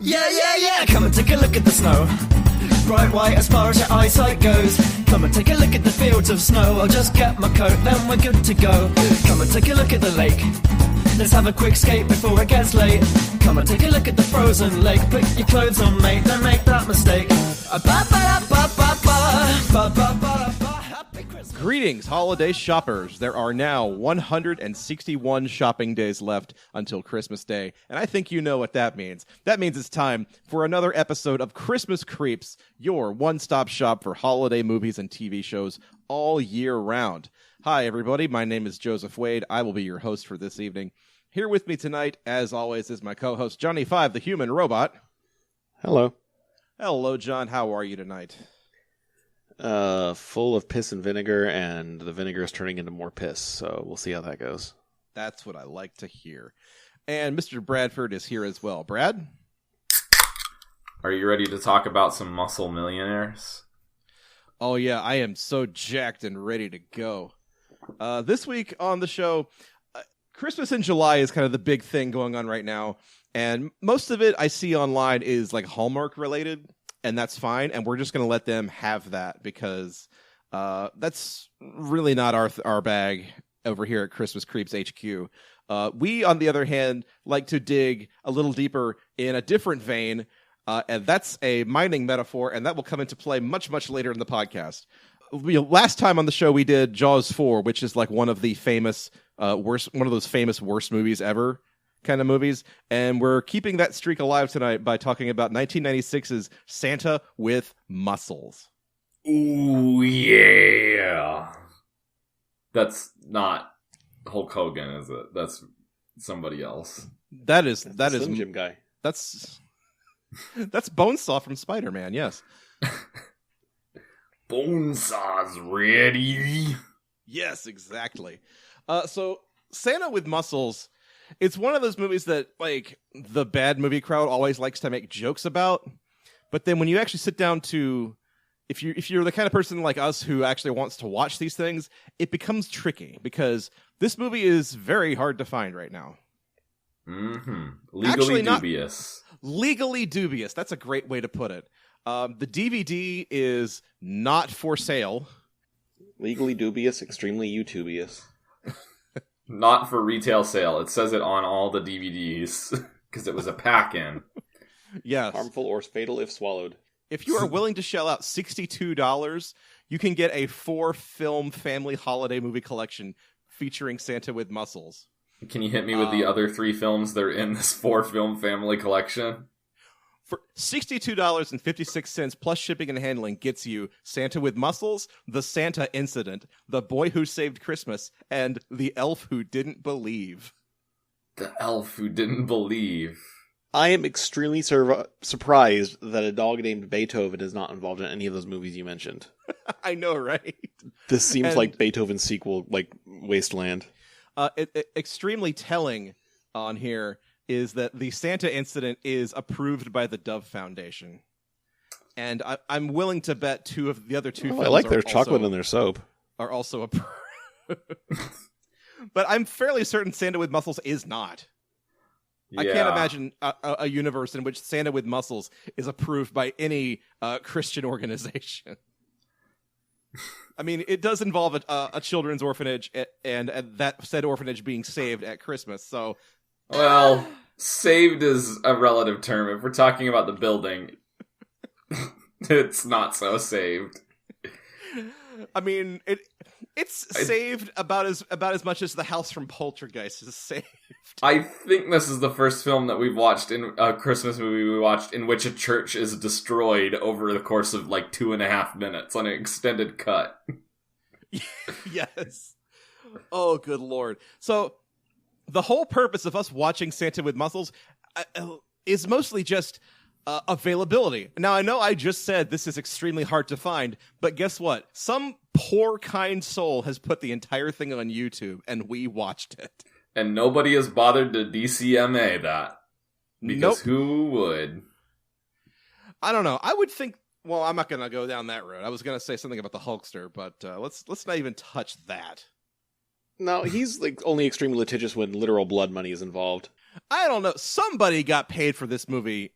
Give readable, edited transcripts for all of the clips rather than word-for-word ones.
Yeah, come and take a look at the snow. Bright white as far as your eyesight goes. Come and take a look at the fields of snow. I'll just get my coat, then we're good to go. Come and take a look at the lake. Let's have a quick skate before it gets late. Come and take a look at the frozen lake. Put your clothes on, mate, don't make that mistake. Greetings, holiday shoppers. There are now 161 shopping days left until Christmas Day, and I think you know what that means. That means it's time for another episode of Christmas Creeps, your one-stop shop for holiday movies and TV shows all year round. Hi, everybody. My name is Joseph Wade. I will be your host for this evening. Here with me tonight, as always, is my co-host, Johnny Five, the human robot. Hello. Hello, John. How are you tonight? Full of piss and vinegar, and the vinegar is turning into more piss, so we'll see how that goes. That's what I like to hear. And Mr. Bradford is here as well. Brad? Are you ready to talk about some muscle millionaires? Oh, yeah, I am so jacked and ready to go. This week on the show, Christmas in July is kind of the big thing going on right now, and most of it I see online is like Hallmark related. And that's fine, and we're just going to let them have that because that's really not our bag over here at Christmas Creeps HQ. We, on the other hand, like to dig a little deeper in a different vein, and that's a mining metaphor, and that will come into play much, much later in the podcast. Last time on the show, we did Jaws 4, which is like one of the famous one of those famous worst movies ever. Kind of movies, and we're keeping that streak alive tonight by talking about 1996's Santa with Muscles. Ooh, yeah. That's not Hulk Hogan, is it? That's somebody else. That is Slim Jim guy. That's Bonesaw from Spider-Man, yes. Bonesaw's ready. Yes, exactly. So Santa with Muscles, it's one of those movies that, like, the bad movie crowd always likes to make jokes about. But then when you actually sit down to, if you're the kind of person like us who actually wants to watch these things, it becomes tricky because this movie is very hard to find right now. Mm-hmm. Legally dubious. That's a great way to put it. The DVD is not for sale. Legally dubious, extremely YouTubious. Not for retail sale. It says it on all the DVDs because it was a pack-in. Yes. Harmful or fatal if swallowed. If you are willing to shell out $62, you can get a 4-film family holiday movie collection featuring Santa with Muscles. Can you hit me with the other 3 films that are in this 4-film family collection? For $62.56 plus shipping and handling gets you Santa with Muscles, The Santa Incident, The Boy Who Saved Christmas, and The Elf Who Didn't Believe. The Elf Who Didn't Believe. I am extremely surprised that a dog named Beethoven is not involved in any of those movies you mentioned. I know, right? This seems like Beethoven's sequel, like Wasteland. Extremely telling on here is that the Santa Incident is approved by the Dove Foundation. And I'm willing to bet the other two films I like their chocolate in their soap. Are also approved. But I'm fairly certain Santa with Muscles is not. Yeah. I can't imagine a universe in which Santa with Muscles is approved by any Christian organization. I mean, it does involve a children's orphanage and that said orphanage being saved at Christmas, so... Well, saved is a relative term. If we're talking about the building, it's not so saved. I mean, it's saved about as much as the house from Poltergeist is saved. I think this is the first film that we've watched in a Christmas movie we watched in which a church is destroyed over the course of like 2.5 minutes on an extended cut. Yes. Oh, good Lord. So the whole purpose of us watching Santa with Muscles is mostly just availability. Now, I know I just said this is extremely hard to find, but guess what? Some poor, kind soul has put the entire thing on YouTube, and we watched it. And nobody has bothered to DCMA that. Because who would? I don't know. I would think... Well, I'm not going to go down that road. I was going to say something about the Hulkster, but let's not even touch that. No, he's like only extremely litigious when literal blood money is involved. I don't know. Somebody got paid for this movie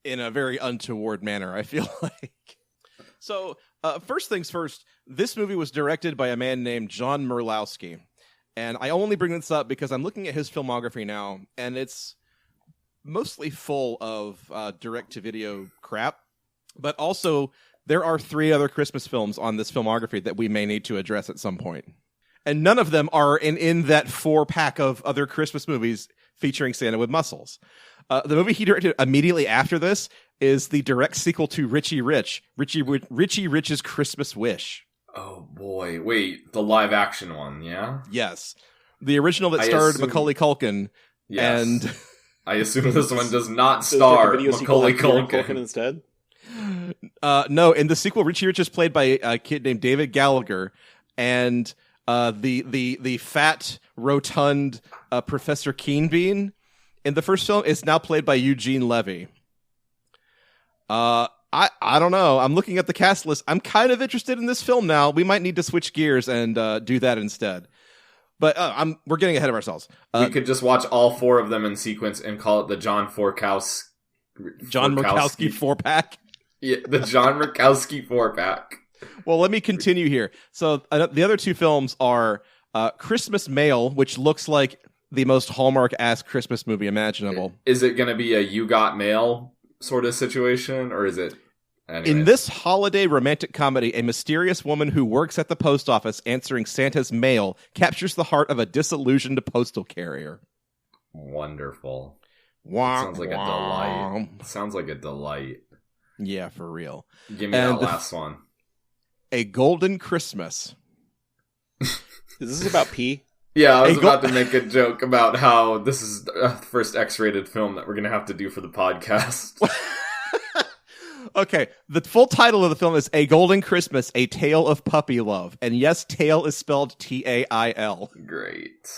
in a very untoward manner, I feel like. So, first things first, this movie was directed by a man named John Merlowski. And I only bring this up because I'm looking at his filmography now, and it's mostly full of direct-to-video crap. But also, there are 3 other Christmas films on this filmography that we may need to address at some point. And none of them are in that 4-pack of other Christmas movies featuring Santa with muscles. The movie he directed immediately after this is the direct sequel to Richie Rich, Richie Rich's Christmas Wish. Oh boy, wait, the live action one, yeah? Yes. The original that starred Macaulay Culkin. Yes. And I assume this one does not star Macaulay Culkin instead? No, in the sequel, Richie Rich is played by a kid named David Gallagher, and the fat, rotund Professor Keenbean in the first film is now played by Eugene Levy. I don't know. I'm looking at the cast list. I'm kind of interested in this film now. We might need to switch gears and do that instead. But we're getting ahead of ourselves. We could just watch all 4 of them in sequence and call it the John Murkowski 4-pack. Yeah, the John Murkowski 4-pack. Well, let me continue here. So the other 2 films are Christmas Mail, which looks like the most Hallmark-ass Christmas movie imaginable. Is it going to be a You Got Mail sort of situation, or is it... Anyways. In this holiday romantic comedy, a mysterious woman who works at the post office answering Santa's mail captures the heart of a disillusioned postal carrier. Wonderful. Sounds like a delight. Sounds like a delight. Yeah, for real. Give me that last one. A Golden Christmas. Is this about pee? Yeah, I was about to make a joke about how this is the first X-rated film that we're going to have to do for the podcast. Okay, the full title of the film is A Golden Christmas, A Tale of Puppy Love. And yes, tail is spelled T-A-I-L. Great.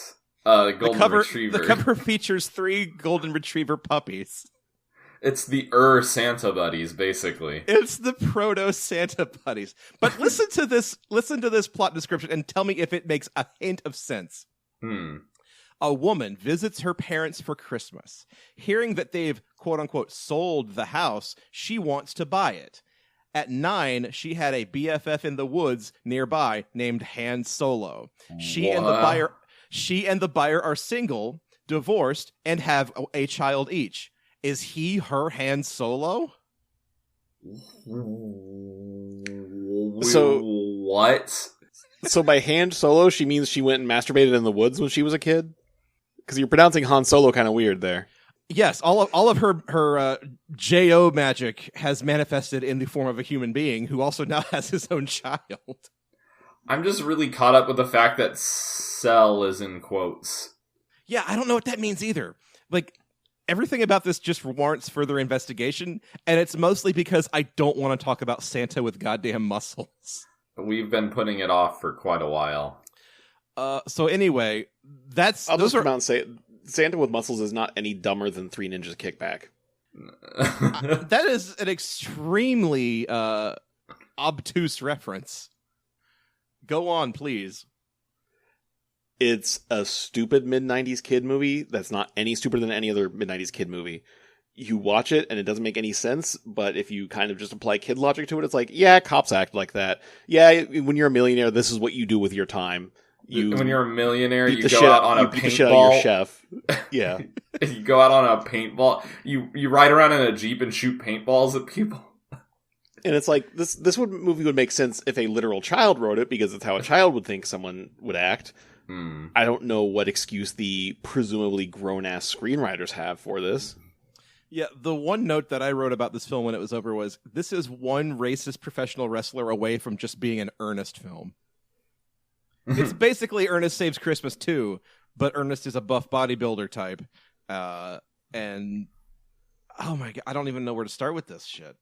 Golden Retriever. The cover features 3 Golden Retriever puppies. It's the Santa buddies, basically. It's the proto-Santa buddies. But listen to this plot description and tell me if it makes a hint of sense. A woman visits her parents for Christmas. Hearing that they've, quote-unquote, sold the house, she wants to buy it. At 9, she had a BFF in the woods nearby named Han Solo. She and the buyer are single, divorced, and have a child each. Is he her Han Solo? So what? So by Han Solo, she means she went and masturbated in the woods when she was a kid? Because you're pronouncing Han Solo kind of weird there. Yes, all of her J.O. magic has manifested in the form of a human being who also now has his own child. I'm just really caught up with the fact that "cell" is in quotes. Yeah, I don't know what that means either. Like, everything about this just warrants further investigation, and it's mostly because I don't want to talk about Santa with goddamn muscles. We've been putting it off for quite a while. So anyway, I'll just come out and say Santa with muscles is not any dumber than 3 Ninjas Kickback. That is an extremely obtuse reference. Go on, please. It's a stupid mid-90s kid movie that's not any stupider than any other mid-90s kid movie. You watch it and it doesn't make any sense, but if you kind of just apply kid logic to it, it's like, yeah, cops act like that. Yeah, when you're a millionaire, this is what you do with your time. When you're a millionaire, you go out on a paintball. Beat the shit out of your chef. Yeah. You go out on a paintball. You ride around in a Jeep and shoot paintballs at people. And it's like, this movie would make sense if a literal child wrote it, because it's how a child would think someone would act. I don't know what excuse the presumably grown-ass screenwriters have for this. Yeah, the one note that I wrote about this film when it was over was, this is one racist professional wrestler away from just being an Ernest film. It's basically Ernest Saves Christmas 2, but Ernest is a buff bodybuilder type. And, oh my god, I don't even know where to start with this shit.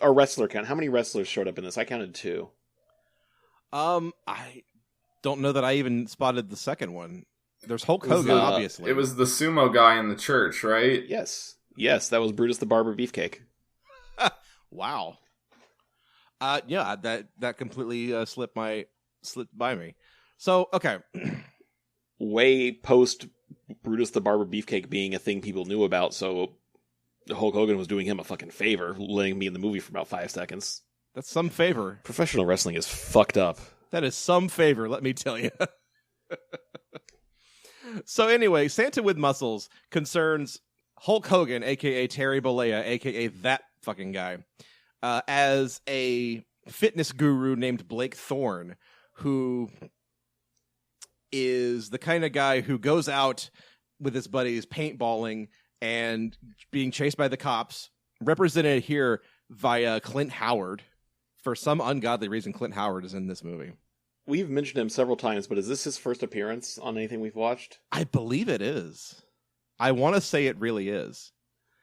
Our wrestler count. How many wrestlers showed up in this? I counted 2. I don't know that I even spotted the second one. There's Hulk Hogan, obviously. It was the sumo guy in the church, right? Yes, that was Brutus the Barber Beefcake. Wow. Yeah, that completely slipped by me. So, okay. Way post Brutus the Barber Beefcake being a thing people knew about, so Hulk Hogan was doing him a fucking favor, letting him be in the movie for about 5 seconds. That's some favor. Professional wrestling is fucked up. That is some favor, let me tell you. So anyway, Santa with Muscles concerns Hulk Hogan, a.k.a. Terry Bollea, a.k.a. that fucking guy, as a fitness guru named Blake Thorne, who is the kind of guy who goes out with his buddies paintballing and being chased by the cops, represented here via Clint Howard. For some ungodly reason, Clint Howard is in this movie. We've mentioned him several times, but is this his first appearance on anything we've watched? I believe it is. I want to say it really is.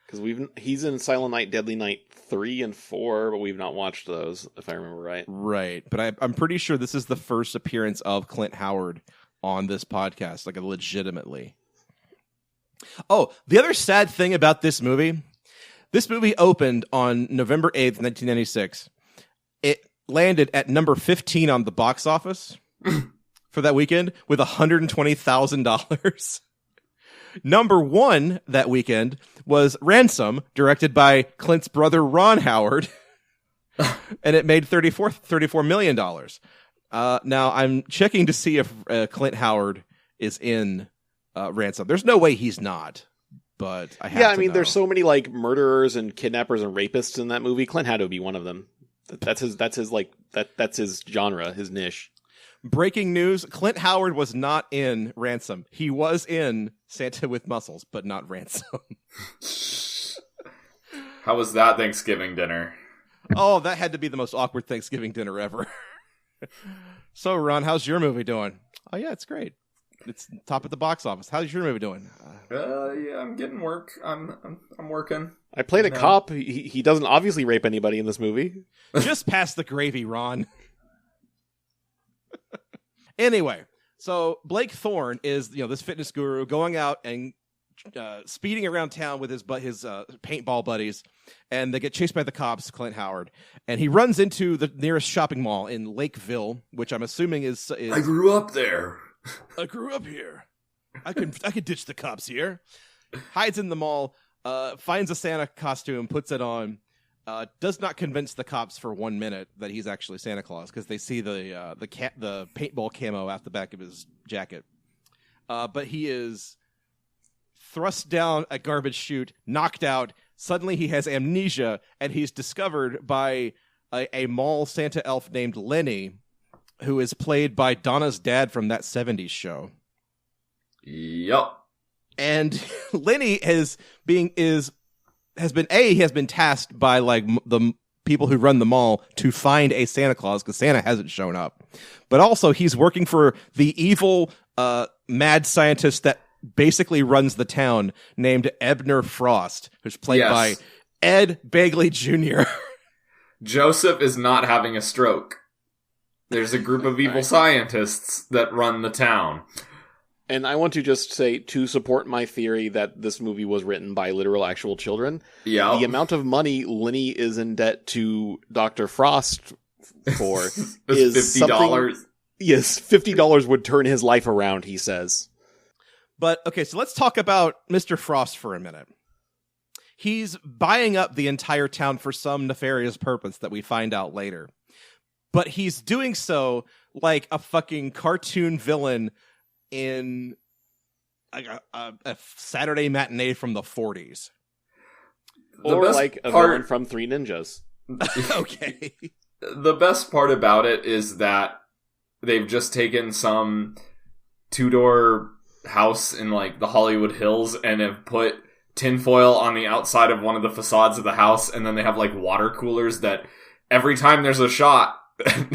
Because he's in Silent Night, Deadly Night 3 and 4, but we've not watched those, if I remember right. Right, but I'm pretty sure this is the first appearance of Clint Howard on this podcast, like legitimately. Oh, the other sad thing about this movie opened on November 8th, 1996. It landed at number 15 on the box office for that weekend with $120,000. Number 1 that weekend was Ransom, directed by Clint's brother Ron Howard, and it made $34 million. Now I'm checking to see if Clint Howard is in Ransom. There's no way he's not, but I have to know. There's so many like murderers and kidnappers and rapists in that movie. Clint had to be one of them. That's his genre, his niche. Breaking news, Clint Howard was not in Ransom. He was in Santa with Muscles, but not Ransom. How was that Thanksgiving dinner? Oh, that had to be the most awkward Thanksgiving dinner ever. So, Ron, how's your movie doing? Oh, yeah, it's great. It's top of the box office. How's your movie doing? Yeah, I'm getting work. I'm working. I played a cop. He doesn't obviously rape anybody in this movie. Just pass the gravy, Ron. Anyway, so Blake Thorne is this fitness guru going out and speeding around town with his paintball buddies, and they get chased by the cops, Clint Howard, and he runs into the nearest shopping mall in Lakeville, which I'm assuming is I grew up there. I grew up here. I could ditch the cops here. Hides in the mall, finds a Santa costume, puts it on. Does not convince the cops for 1 minute that he's actually Santa Claus because they see the paintball camo at the back of his jacket. But he is thrust down a garbage chute, knocked out. Suddenly he has amnesia, and he's discovered by a mall Santa elf named Lenny, who is played by Donna's dad from That 70s Show. Yup. And Lenny has been tasked by the people who run the mall to find a Santa Claus because Santa hasn't shown up. But also he's working for the evil mad scientist that basically runs the town named Ebner Frost, who's played by Ed Begley Jr. Joseph is not having a stroke. There's a group of evil scientists that run the town. And I want to just say, to support my theory that this movie was written by literal actual children, the amount of money Lenny is in debt to Dr. Frost for is $50. Yes, $50 would turn his life around, he says. But, okay, so let's talk about Mr. Frost for a minute. He's buying up the entire town for some nefarious purpose that we find out later. But he's doing so like a fucking cartoon villain in a Saturday matinee from the 40s. Or like a villain from Three Ninjas. Okay. The best part about it is that they've just taken some two-door house in the Hollywood Hills and have put tinfoil on the outside of one of the facades of the house, and then they have water coolers that every time there's a shot,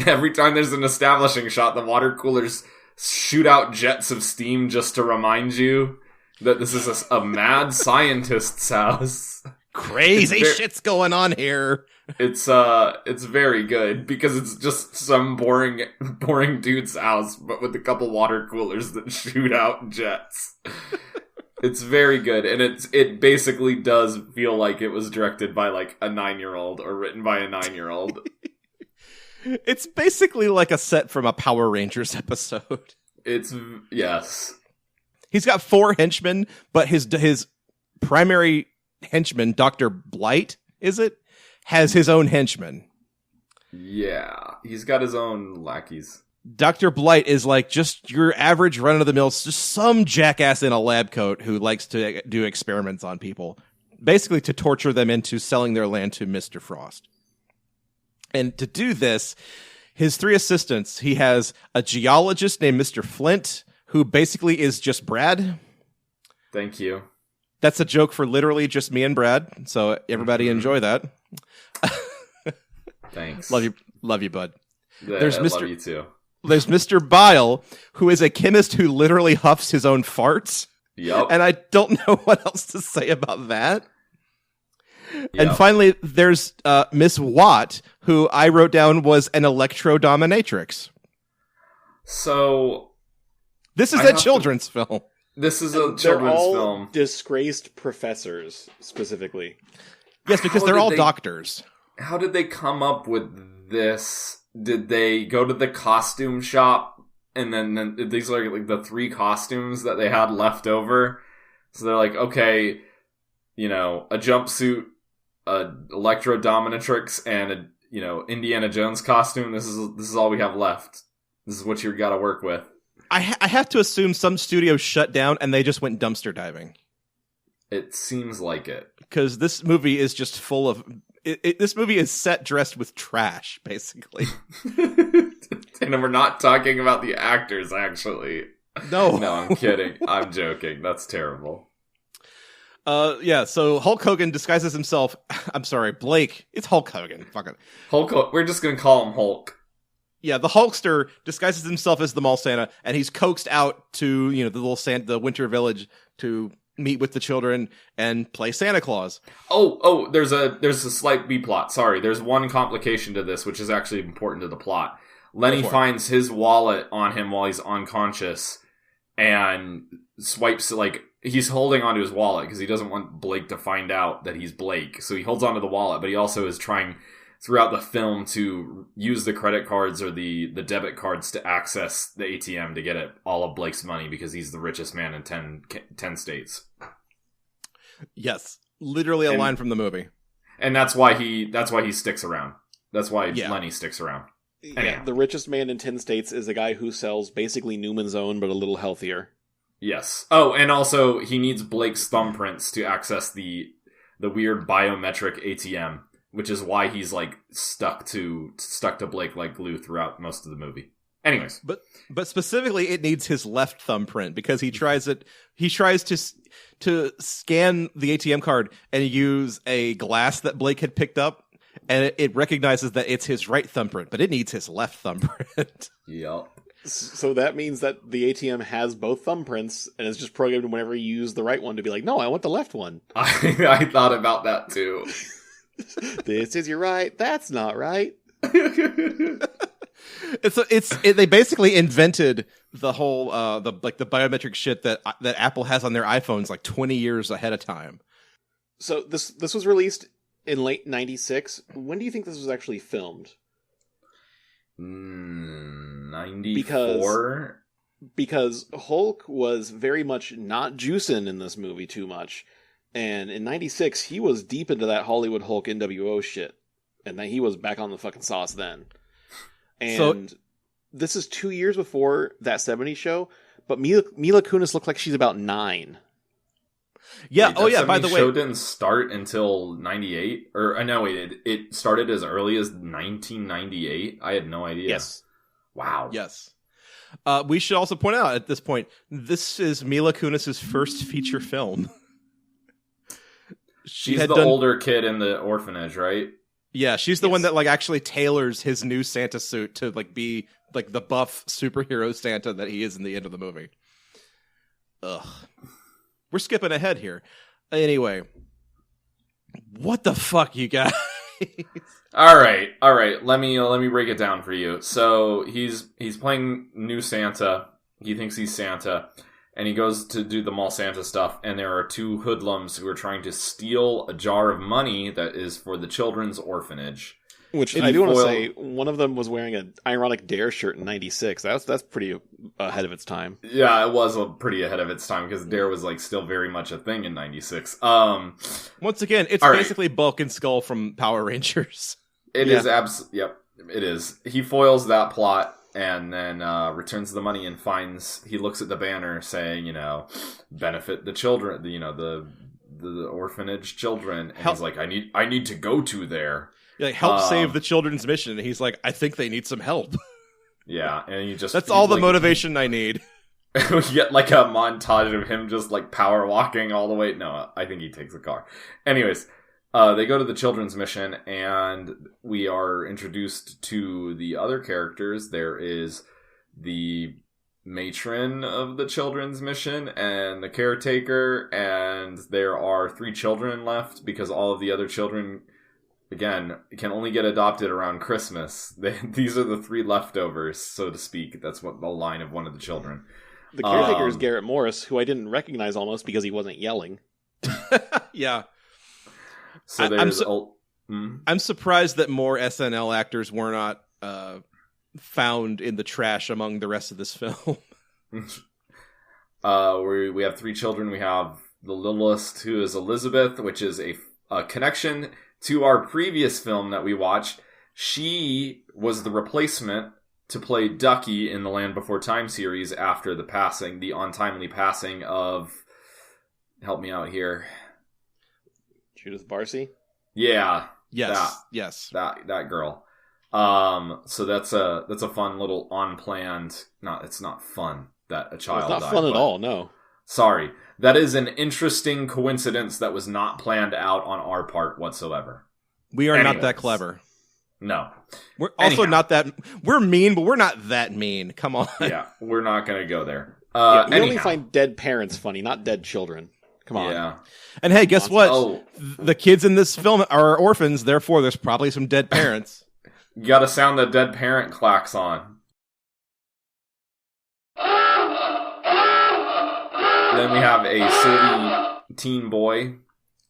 every time there's an establishing shot, the water coolers shoot out jets of steam just to remind you that this is a mad scientist's house. Crazy shit's going on here. It's very good because it's just some boring dude's house, but with a couple water coolers that shoot out jets. It's very good, and it basically does feel like it was directed by a 9-year-old or written by a 9-year-old. It's basically like a set from a Power Rangers episode. Yes. He's got 4 henchmen, but his primary henchman, Dr. Blight, is it? Has his own henchman. Yeah, he's got his own lackeys. Dr. Blight is like just your average run-of-the-mill, just some jackass in a lab coat who likes to do experiments on people, basically to torture them into selling their land to Mr. Frost. And to do this, his 3 assistants, he has a geologist named Mr. Flint, who basically is just Brad. Thank you. That's a joke for literally just me and Brad, so everybody enjoy that. Thanks. Love you, bud. Yeah, There's I Mr. love you too. There's Mr. Bile, who is a chemist who literally huffs his own farts. Yep. And I don't know what else to say about that. Yep. And finally, there's Miss Watt, who I wrote down was an electro-dominatrix. So... This is a children's film. This is a They're children's all film. disgraced professors, specifically. Yes, because How they're did all they- doctors. How did they come up with this? Did they go to the costume shop and then these are like the 3 costumes that they had left over? So they're like, okay, you know, a jumpsuit, a electro dominatrix, and a, you know, Indiana Jones costume. This is all we have left. This is what you got to work with. I have to assume some studio shut down and they just went dumpster diving. It seems like it. Because this movie is just full of... this movie is set dressed with trash, basically. And we're not talking about the actors, actually. No. No, I'm kidding. I'm joking. That's terrible. Yeah, so Hulk Hogan disguises himself... I'm sorry, Blake. It's Hulk Hogan. Fuck it. We're just going to call him Hulk. Yeah, the Hulkster disguises himself as the Mall Santa, and he's coaxed out to, you know, the little the Winter Village to meet with the children and play Santa Claus. Oh, there's a slight B plot. Sorry, there's one complication to this, which is actually important to the plot. Lenny finds his wallet on him while he's unconscious, and swipes, like, he's holding onto his wallet because he doesn't want Blake to find out that he's Blake. So he holds onto the wallet, but he also is trying throughout the film to use the credit cards or the debit cards to access the ATM to get all of Blake's money because he's the richest man in 10 states. Yes, literally a line from the movie. And that's why he sticks around. That's why Lenny sticks around. Yeah, the richest man in 10 states is a guy who sells basically Newman's Own, but a little healthier. Yes. Oh, and also he needs Blake's thumbprints to access the weird biometric ATM, which is why he's like stuck to Blake like glue throughout most of the movie. Anyways, but specifically, it needs his left thumbprint because he tries to scan the ATM card and use a glass that Blake had picked up, and it recognizes that it's his right thumbprint, but it needs his left thumbprint. Yep. So that means that the ATM has both thumbprints, and it's just programmed whenever you use the right one to be like, no, I want the left one. I thought about that too. This is your right. That's not right. They basically invented the whole the biometric shit that Apple has on their iPhones like 20 years ahead of time. So this was released in late 96. When do you think this was actually filmed? 94? Because Hulk was very much not juicing in this movie too much. And in 96, he was deep into that Hollywood Hulk NWO shit. And that he was back on the fucking sauce then. And this is 2 years before that 70s show, but Mila Kunis looked like she's about 9. Yeah, Wait, by the way, show didn't start until 98? Or, no, wait, it started as early as 1998? I had no idea. Yes. Wow. Yes. We should also point out at this point, this is Mila Kunis' first feature film. She's the older kid in the orphanage, right? Yeah, she's the one that like actually tailors his new Santa suit to like be like the buff superhero Santa that he is in the end of the movie. Ugh. We're skipping ahead here. Anyway, what the fuck, you guys? All right. Let me break it down for you. So he's playing new Santa. He thinks he's Santa, and he goes to do the mall Santa stuff, and there are two hoodlums who are trying to steal a jar of money that is for the children's orphanage. Which I do want to say, one of them was wearing an ironic Dare shirt in '96. That's pretty ahead of its time. Yeah, it was pretty ahead of its time because Dare was like still very much a thing in '96. Once again, it's basically Bulk and Skull from Power Rangers. It is Yep, it is. He foils that plot and then returns the money and he looks at the banner saying, benefit the children, the orphanage children, and he's like, I need to go to there. Like, help save the children's mission. And he's like, I think they need some help. Yeah, and that's all the motivation I need. We get like a montage of him just like power walking all the way. No, I think he takes a car. Anyways, they go to the children's mission, and we are introduced to the other characters. There is the matron of the children's mission and the caretaker, and there are 3 children left because all of the other children, again, can only get adopted around Christmas. These are the 3 leftovers, so to speak. That's what the line of one of the children. The caretaker is Garrett Morris, who I didn't recognize almost because he wasn't yelling. Yeah. So there's I'm surprised that more SNL actors were not found in the trash among the rest of this film. We have 3 children. We have the littlest, who is Elizabeth, which is a connection to our previous film that we watched. She was the replacement to play Ducky in the Land Before Time series after the untimely passing of, help me out here, Judith Barcy? Yeah. Yes. That girl. So that's a fun little unplanned, it's not fun that a child died. It's not fun at all, no. Sorry. That is an interesting coincidence that was not planned out on our part whatsoever. We are not that clever. No. We're also not that... We're mean, but we're not that mean. Come on. Yeah, we're not going to go there. We only find dead parents funny, not dead children. Come on. Yeah. And hey, guess what? The kids in this film are orphans, therefore there's probably some dead parents. You gotta sound the dead parent clacks on. Then we have a surly teen boy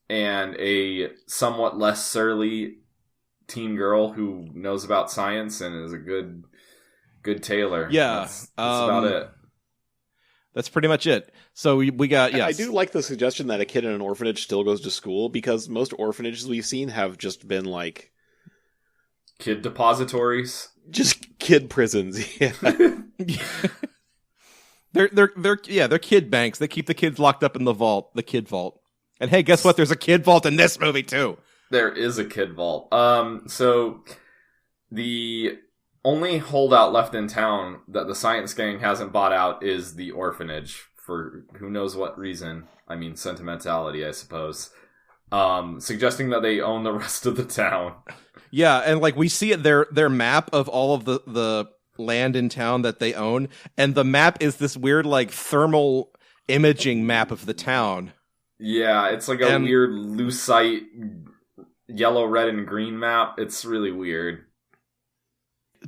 and a somewhat less surly teen girl who knows about science and is a good tailor. Yeah. That's about it. That's pretty much it. So we got, yes. I do like the suggestion that a kid in an orphanage still goes to school, because most orphanages we've seen have just been like... kid depositories? Just kid prisons, yeah. They're kid banks. They keep the kids locked up in the kid vault. And hey, guess what? There's a kid vault in this movie too. There is a kid vault. So the only holdout left in town that the science gang hasn't bought out is the orphanage, for who knows what reason. I mean, sentimentality, I suppose. Suggesting that they own the rest of the town. Yeah, and like we see it, their map of all of the land in town that they own, and the map is this weird like thermal imaging map of the town. Yeah, it's like a weird lucite yellow, red, and green map. It's really weird.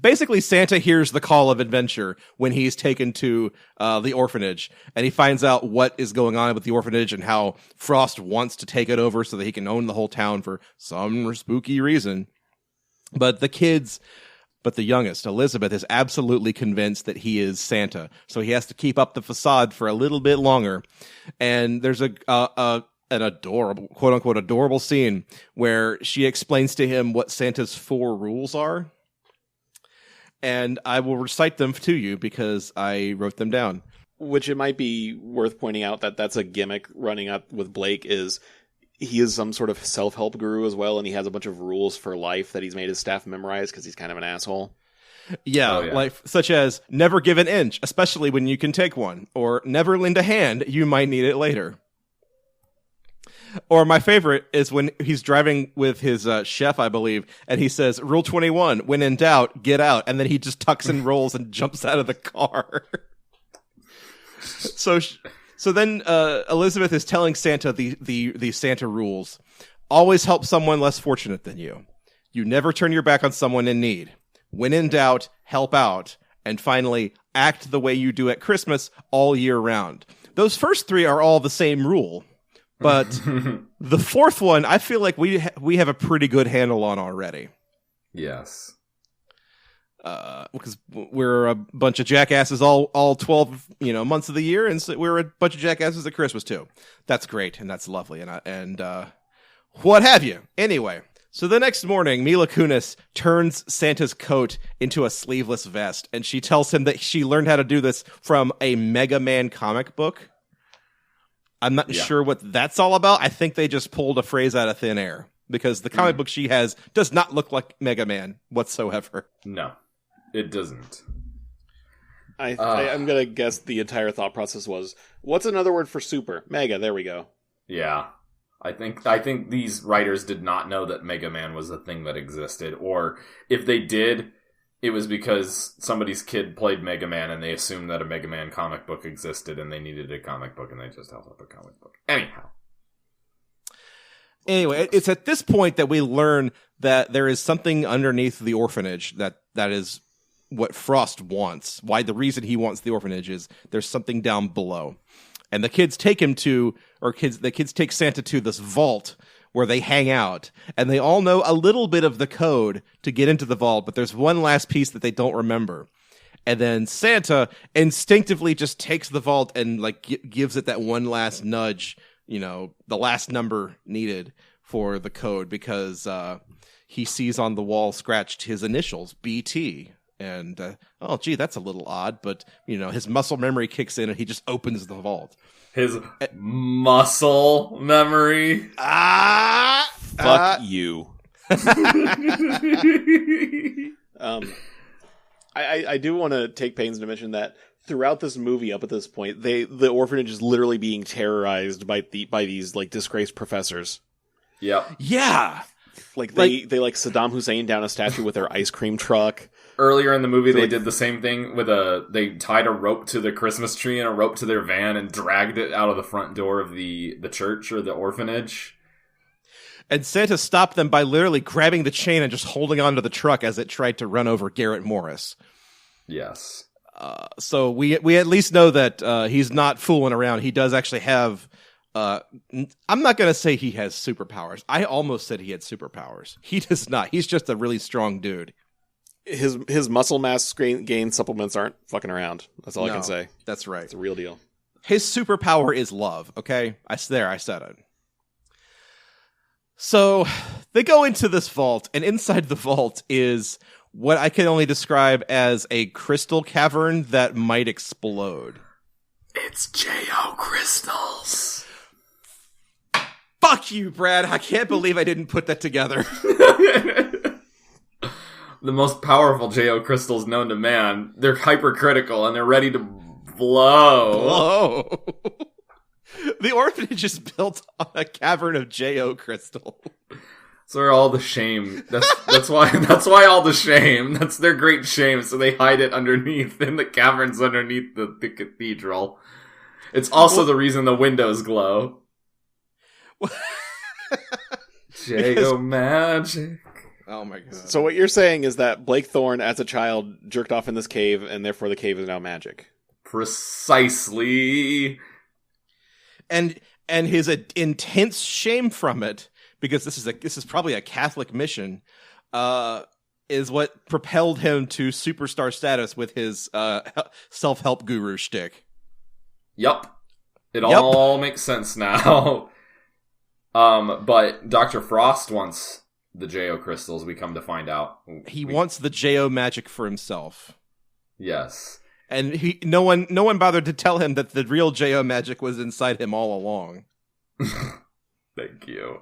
Basically, Santa hears the call of adventure when he's taken to the orphanage, and he finds out what is going on with the orphanage and how Frost wants to take it over so that he can own the whole town for some spooky reason. But the youngest, Elizabeth, is absolutely convinced that he is Santa, so he has to keep up the facade for a little bit longer. And there's an adorable, quote-unquote, adorable scene where she explains to him what Santa's 4 rules are. And I will recite them to you because I wrote them down. Which it might be worth pointing out that that's a gimmick running up with Blake, is he is some sort of self-help guru as well, and he has a bunch of rules for life that he's made his staff memorize because he's kind of an asshole. Yeah, like such as never give an inch, especially when you can take one, or never lend a hand, you might need it later. Or my favorite is when he's driving with his chef, I believe, and he says, Rule 21, when in doubt, get out. And then he just tucks and rolls and jumps out of the car. So then Elizabeth is telling Santa the Santa rules. Always help someone less fortunate than you. You never turn your back on someone in need. When in doubt, help out. And finally, act the way you do at Christmas all year round. those first three are all the same rule. But the fourth one, I feel like we have a pretty good handle on already. Yes. Because we're a bunch of jackasses all 12 months of the year, and so we're a bunch of jackasses at Christmas too. That's great, and that's lovely, and what have you. Anyway, so the next morning, Mila Kunis turns Santa's coat into a sleeveless vest, and she tells him that she learned how to do this from a Mega Man comic book. I'm not sure what that's all about. I think they just pulled a phrase out of thin air, because the comic book she has does not look like Mega Man whatsoever. No. It doesn't. I'm going to guess the entire thought process was, what's another word for super? Mega, there we go. Yeah. I think these writers did not know that Mega Man was a thing that existed. Or if they did, it was because somebody's kid played Mega Man and they assumed that a Mega Man comic book existed and they needed a comic book and they just held up a comic book. Anyway, it's at this point that we learn that there is something underneath the orphanage that is what Frost wants. Why the reason he wants the orphanage is there's something down below. And the kids take the kids take Santa to this vault where they hang out, and they all know a little bit of the code to get into the vault, but there's one last piece that they don't remember. And then Santa instinctively just takes the vault and gives it that one last nudge, the last number needed for the code, because he sees on the wall scratched his initials, BT. And, oh, gee, that's a little odd, but, his muscle memory kicks in and he just opens the vault. His muscle memory? Fuck you. I do want to take pains to mention that throughout this movie up at this point, the orphanage is literally being terrorized by these, disgraced professors. Yep. Yeah! They Saddam Hussein down a statue with their ice cream truck. Earlier in the movie, they did the same thing with they tied a rope to the Christmas tree and a rope to their van and dragged it out of the front door of the church or the orphanage. And Santa stopped them by literally grabbing the chain and just holding onto the truck as it tried to run over Garrett Morris. Yes. So we at least know that he's not fooling around. He does actually have... I'm not going to say he has superpowers. I almost said he had superpowers. He does not. He's just a really strong dude. His muscle mass gain supplements aren't fucking around. That's all I can say. That's right. It's a real deal. His superpower is love, okay? I said it. So, they go into this vault, and inside the vault is what I can only describe as a crystal cavern that might explode. It's J.O. crystals. Fuck you, Brad. I can't believe I didn't put that together. The most powerful J.O. crystals known to man. They're hypercritical and they're ready to blow. The orphanage is built on a cavern of J.O. crystal. So all the shame. That's why all the shame. That's their great shame. So they hide it underneath in the caverns underneath the cathedral. It's also the reason the windows glow. J.O. magic. Oh my god. So what you're saying is that Blake Thorne, as a child, jerked off in this cave, and therefore the cave is now magic. Precisely. And his intense shame from it, because this is probably a Catholic mission, is what propelled him to superstar status with his self-help guru shtick. Yup. It all makes sense now. But Dr. Frost wants the J.O. crystals, we come to find out. He wants the J.O. magic for himself. Yes. And no one bothered to tell him that the real J.O. magic was inside him all along. Thank you.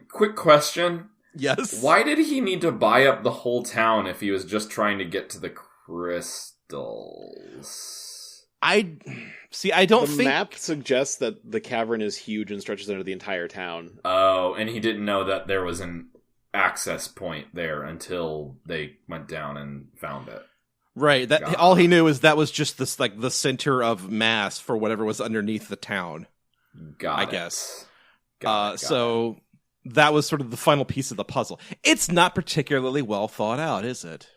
Quick question. Yes. Why did he need to buy up the whole town if he was just trying to get to the crystals? I don't think... The map suggests that the cavern is huge and stretches under the entire town. Oh, and he didn't know that there was an access point there until they went down and found it. Right. All he knew is that was just this, the center of mass for whatever was underneath the town. I guess. Got it. That was sort of the final piece of the puzzle. It's not particularly well thought out, is it?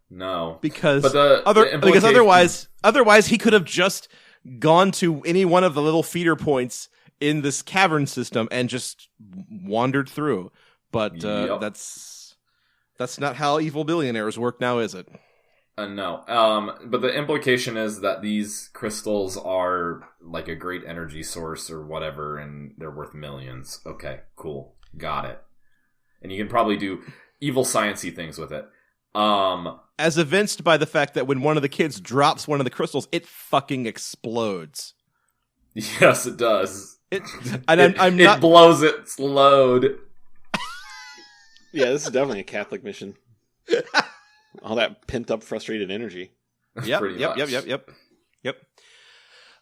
No, because but the because implication- otherwise he could have just gone to any one of the little feeder points in this cavern system and just wandered through. But Yep. that's not how evil billionaires work now, is it? No. But the implication is that these crystals are like a great energy source or whatever, and they're worth millions. Okay, cool. Got it. And you can probably do evil sciencey things with it. As evinced by the fact that when one of the kids drops one of the crystals, it fucking explodes. Yes, it does. It blows its load. Yeah, this is definitely a Catholic mission. All that pent up, frustrated energy. Yep. Pretty much. Yep.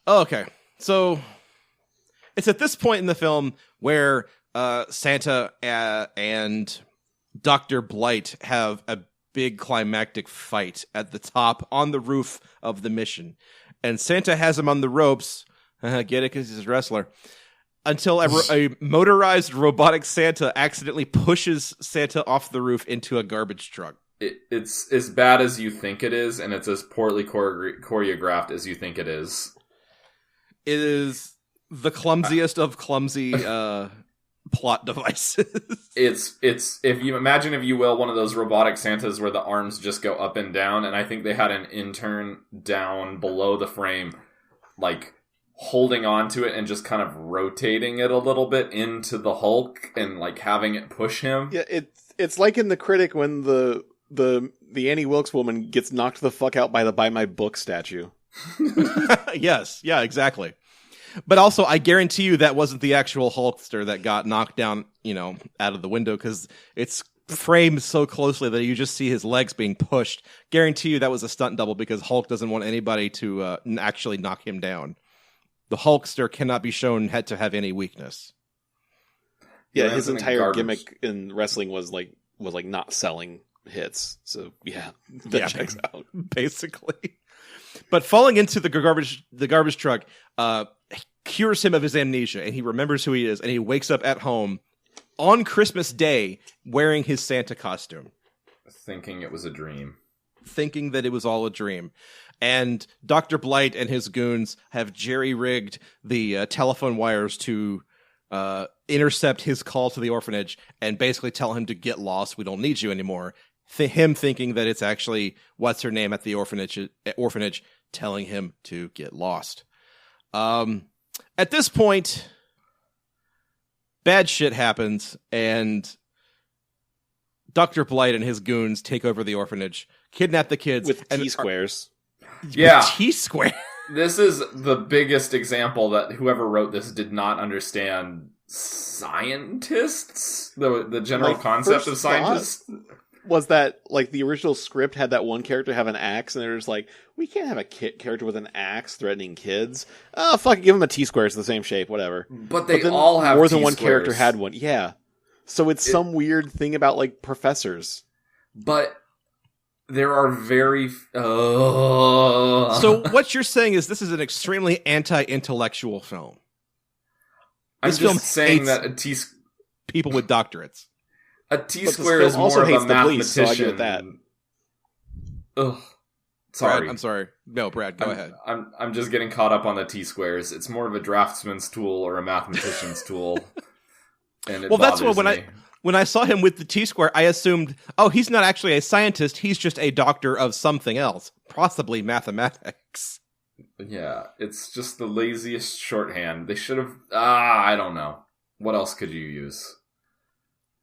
Okay, so it's at this point in the film where Santa and Dr. Blight have a big climactic fight at the top on the roof of the mission, and Santa has him on the ropes. Get it? Because he's a wrestler. Until a motorized robotic Santa accidentally pushes Santa off the roof into a garbage truck. It's as bad as you think it is, and it's as poorly choreographed as you think it is. It is the clumsiest of clumsy plot devices. It's if you imagine, if you will, one of those robotic Santas where the arms just go up and down, and I think they had an intern down below the frame, like holding on to it and just kind of rotating it a little bit into the Hulk and like having it push him. Yeah, it's like in The Critic when the Annie Wilkes woman gets knocked the fuck out by the Buy My Book statue. Yes, yeah, exactly. But also, I guarantee you that wasn't the actual Hulkster that got knocked down, out of the window, because it's framed so closely that you just see his legs being pushed. Guarantee you that was a stunt double, because Hulk doesn't want anybody to actually knock him down. The Hulkster cannot be shown to have any weakness. Yeah, his entire gimmick in wrestling was not selling hits. So yeah, that checks out basically. But falling into the garbage truck cures him of his amnesia, and he remembers who he is, and he wakes up at home on Christmas Day wearing his Santa costume, thinking it was a dream, thinking that it was all a dream. And Dr. Blight and his goons have jerry-rigged the telephone wires to intercept his call to the orphanage and basically tell him to get lost. We don't need you anymore. Him thinking that it's actually what's-her-name at the orphanage telling him to get lost. At this point, bad shit happens, and Dr. Blight and his goons take over the orphanage, kidnap the kids. With T-squares. Yeah. T-square. This is the biggest example that whoever wrote this did not understand scientists, the general concept of scientists. Was that, like, the original script had that one character have an axe, and they're just like, we can't have a character with an axe threatening kids. Oh, fuck it, give them a T-square, it's the same shape, whatever. But they all have more than T-squares. one character had one, yeah. So it's some weird thing about, like, professors. But there are very... So what you're saying is this is an extremely anti-intellectual film. I'm This just film saying hates that people with doctorates. a T-square is also more of hates a the police, so I mathematician. give it that. Ugh. Sorry. Brad, I'm sorry. No, Brad, go ahead. I'm just getting caught up on the T-squares. It's more of a draftsman's tool or a mathematician's tool. And it That's what bothers me. when I saw him with the T-square, I assumed, he's not actually a scientist. He's just a doctor of something else, possibly mathematics. Yeah, it's just the laziest shorthand. They should have... I don't know. What else could you use?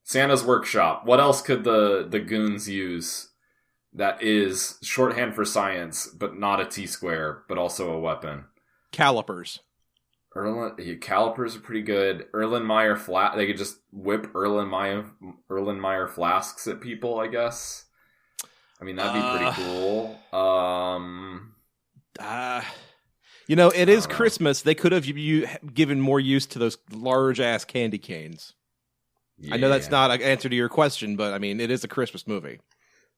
Santa's workshop. What else could the goons use that is shorthand for science, but not a T-square, but also a weapon? Calipers. Calipers are pretty good. Erlenmeyer they could just whip Erlenmeyer flasks at people, I guess. I mean, that'd be pretty cool. It is Christmas. They could have given more use to those large-ass candy canes. Yeah. I know that's not an answer to your question, but I mean, it is a Christmas movie.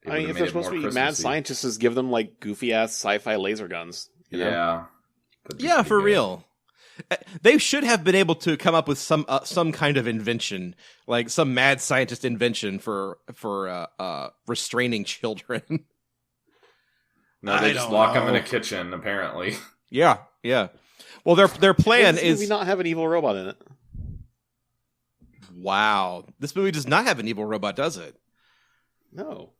I mean, if they're supposed to be mad scientists, just give them, like, goofy-ass sci-fi laser guns. You know? Yeah. Yeah, for real. They should have been able to come up with some kind of invention, like some mad scientist invention for restraining children. No, they just lock him in a kitchen, apparently. Yeah. Well, their plan is... Does not have an evil robot in it? Wow. This movie does not have an evil robot, does it? No.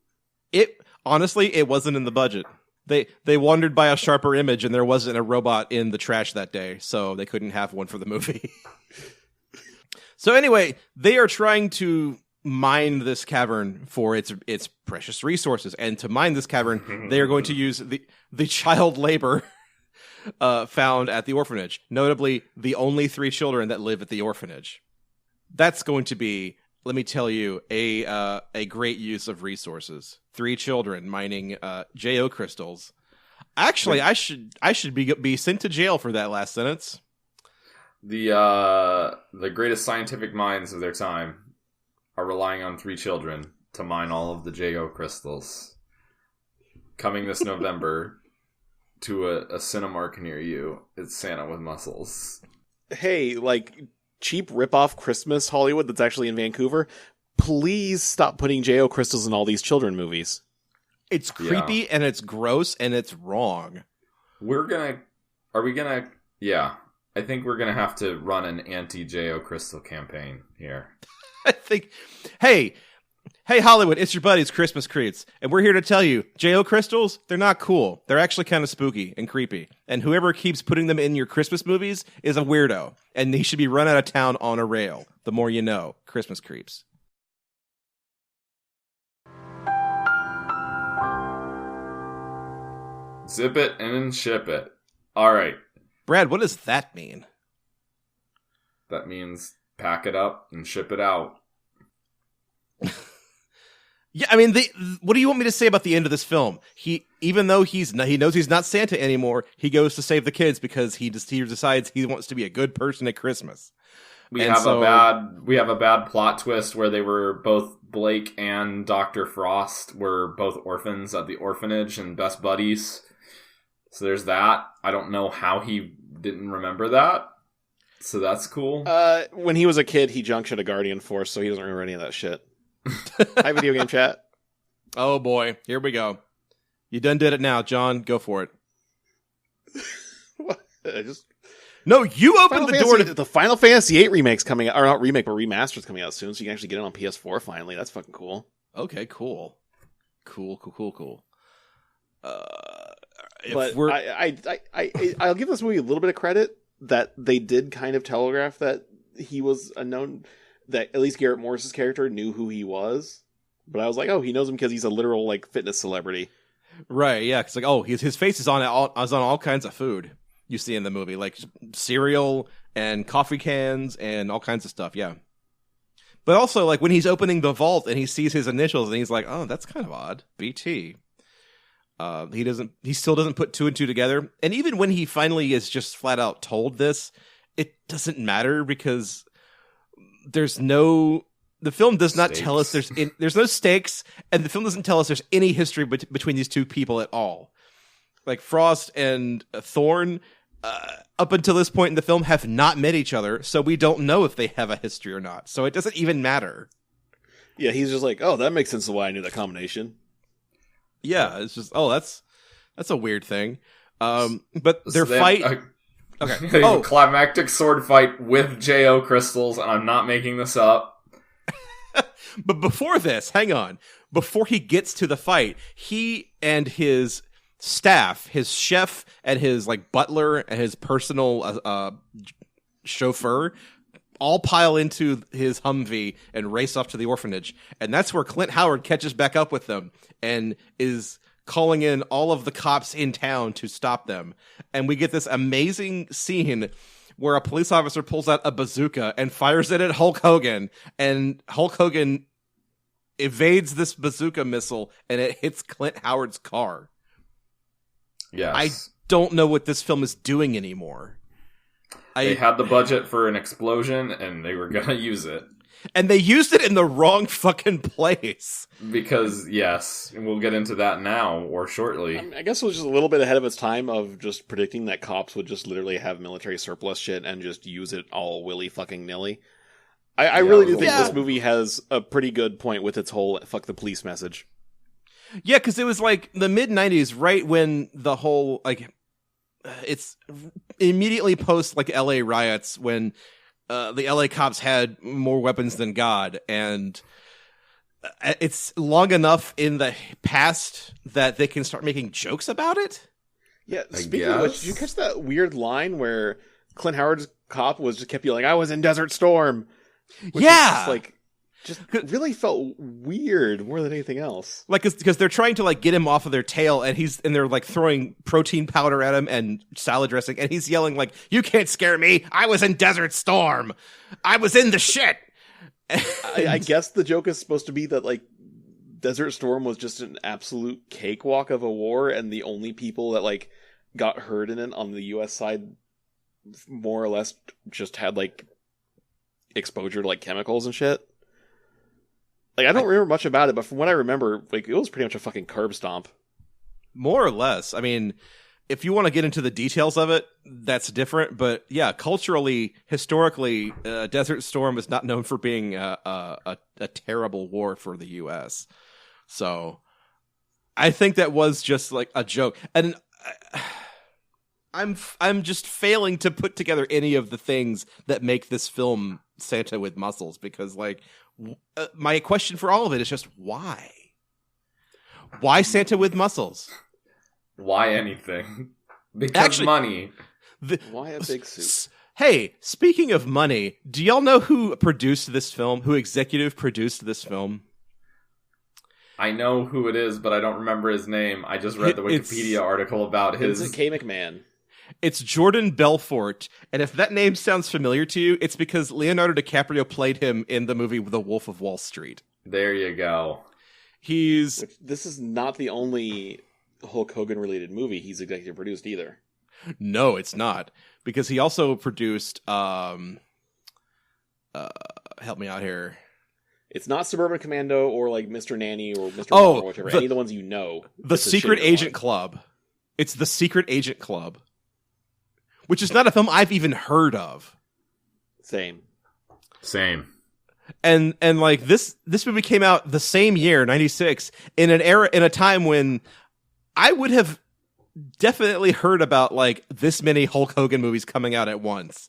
Honestly, it wasn't in the budget. They wandered by a sharper image, and there wasn't a robot in the trash that day, so they couldn't have one for the movie. So anyway, they are trying to mine this cavern for its precious resources, and to mine this cavern, they are going to use the child labor found at the orphanage, notably the only 3 children that live at the orphanage. That's going to be, let me tell you, a great use of resources. 3 children mining JO crystals. Actually, I should be sent to jail for that last sentence. The greatest scientific minds of their time are relying on 3 children to mine all of the JO crystals. Coming this November to a Cinemark near you, it's Santa with muscles. Hey, cheap rip-off Christmas Hollywood that's actually in Vancouver, please stop putting JO crystals in all these children movies. It's creepy and it's gross and it's wrong. Yeah. I think we're gonna have to run an anti-JO crystal campaign here. I think, hey Hollywood, it's your buddies Christmas Creeps, and we're here to tell you, JO crystals, they're not cool. They're actually kind of spooky and creepy. And whoever keeps putting them in your Christmas movies is a weirdo, and they should be run out of town on a rail. The more you know, Christmas Creeps. Zip it and ship it. All right. Brad, what does that mean? That means pack it up and ship it out. Yeah, I mean, what do you want me to say about the end of this film? Even though he knows he's not Santa anymore, he goes to save the kids because he decides he wants to be a good person at Christmas. We have a bad plot twist where they were both Blake and Dr. Frost were both orphans at the orphanage and best buddies. So there's that. I don't know how he didn't remember that. So that's cool. When he was a kid, he junked at a Guardian Force, so he doesn't remember any of that shit. Hi, video game chat. Oh boy, here we go. You done did it now, John. Go for it. What? No, you opened the door to the Final Fantasy VIII remake's coming out, or not remake, but remaster's coming out soon, so you can actually get it on PS4 finally. That's fucking cool. Okay, cool. But I'll give this movie a little bit of credit that they did kind of telegraph that he was a known, that at least Garrett Morris's character knew who he was. But I was like, oh, he knows him because he's a literal fitness celebrity. Right, yeah. It's like, his face is on all kinds of food you see in the movie, like cereal and coffee cans and all kinds of stuff, yeah. But also, when he's opening the vault and he sees his initials and he's like, oh, that's kind of odd. BT. He still doesn't put 2 and 2 together. And even when he finally is just flat out told this, it doesn't matter because the film does not tell us there's no stakes, and the film doesn't tell us there's any history between these 2 people at all. Like Frost and Thorn, up until this point in the film, have not met each other, so we don't know if they have a history or not. So it doesn't even matter. Yeah, he's just like, oh, that makes sense of why I knew that combination. Yeah, it's just, that's a weird thing. But their fight... Okay. They have a climactic sword fight with JO crystals, and I'm not making this up. But before this, hang on. Before he gets to the fight, he and his staff, his chef and his butler and his personal chauffeur, all pile into his Humvee and race off to the orphanage. And that's where Clint Howard catches back up with them and is calling in all of the cops in town to stop them. And we get this amazing scene where a police officer pulls out a bazooka and fires it at Hulk Hogan, and Hulk Hogan evades this bazooka missile and it hits Clint Howard's car. Yes. I don't know what this film is doing anymore. They had the budget for an explosion and they were gonna use it. And they used it in the wrong fucking place. Because, yes, and we'll get into that now or shortly. I guess it was just a little bit ahead of its time of just predicting that cops would just literally have military surplus shit and just use it all willy-fucking-nilly. I really do think this movie has a pretty good point with its whole fuck the police message. Yeah, because it was like the mid-90s, right when the whole, like, it's immediately post, like, LA riots, when the LA cops had more weapons than God, and it's long enough in the past that they can start making jokes about it? Yeah, speaking of which, did you catch that weird line where Clint Howard's cop was just kept yelling, "I was in Desert Storm"? Which Yeah! just really felt weird more than anything else. Like, because they're trying to, like, get him off of their tail, and they're, like, throwing protein powder at him and salad dressing, and he's yelling, like, "You can't scare me! I was in Desert Storm! I was in the shit!" I guess the joke is supposed to be that, like, Desert Storm was just an absolute cakewalk of a war, and the only people that, like, got hurt in it on the U.S. side more or less just had, like, exposure to, like, chemicals and shit. Like, I don't remember much about it, but from what I remember, like, it was pretty much a fucking curb stomp. More or less. I mean, if you want to get into the details of it, that's different. But yeah, culturally, historically, Desert Storm is not known for being a terrible war for the U.S. So I think that was just like a joke. And I'm just failing to put together any of the things that make this film Santa with muscles, because, like, my question for all of it is just why? Why Santa with muscles? Why anything? Because Actually, money. Why a big suit? Hey, speaking of money, do y'all know who produced this film? Who executive produced this film? I know who it is, but I don't remember his name. I just read the Wikipedia article about his... Vincent K. McMahon. It's Jordan Belfort, and if that name sounds familiar to you, it's because Leonardo DiCaprio played him in the movie The Wolf of Wall Street. There you go. This is not the only Hulk Hogan related movie he's executive produced either. No, it's not, because he also produced help me out here. It's not Suburban Commando or like Mr. Nanny or Mr. Mom or whatever. Any of the ones you know. The Secret Agent Club. It's The Secret Agent Club, which is not a film I've even heard of. Same. And like this movie came out the same year, 96, in a time when I would have definitely heard about like this many Hulk Hogan movies coming out at once.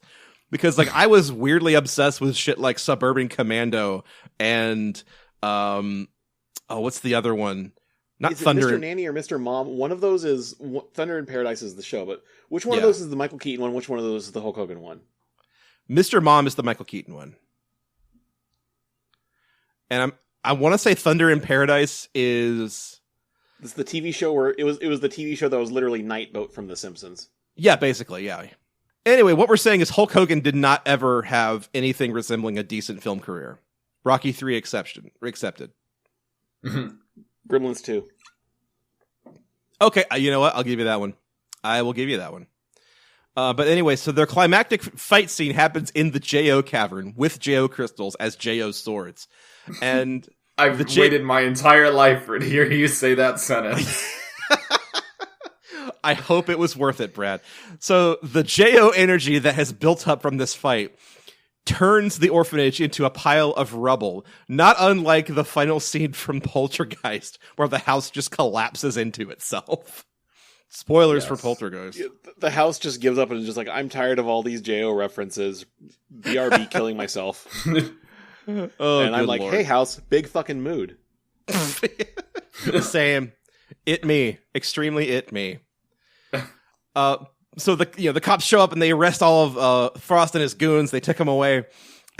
Because like I was weirdly obsessed with shit like Suburban Commando and what's the other one? Not is Thunder. It Mr. Nanny or Mr. Mom? One of those is Thunder in Paradise is the show, but which one of those is the Michael Keaton one? Which one of those is the Hulk Hogan one? Mr. Mom is the Michael Keaton one. And I want to say Thunder in Paradise is... It's the TV show where it was the TV show that was literally Night Boat from The Simpsons. Yeah, basically, yeah. Anyway, what we're saying is Hulk Hogan did not ever have anything resembling a decent film career. Rocky 3 accepted. Gremlins 2. Okay, you know what? I'll give you that one. I will give you that one. But anyway, so their climactic fight scene happens in the J.O. cavern with J.O. crystals as J.O.'s swords. And I've waited my entire life to hear you say that sentence. I hope it was worth it, Brad. So the J.O. energy that has built up from this fight turns the orphanage into a pile of rubble, not unlike the final scene from Poltergeist, where the house just collapses into itself. Spoilers for Poltergeist. The house just gives up and is just like, I'm tired of all these J.O. references. BRB killing myself. And I'm like, Lord. Hey, house, big fucking mood. Same. It me. Extremely it me. So the cops show up and they arrest all of Frost and his goons. They took him away,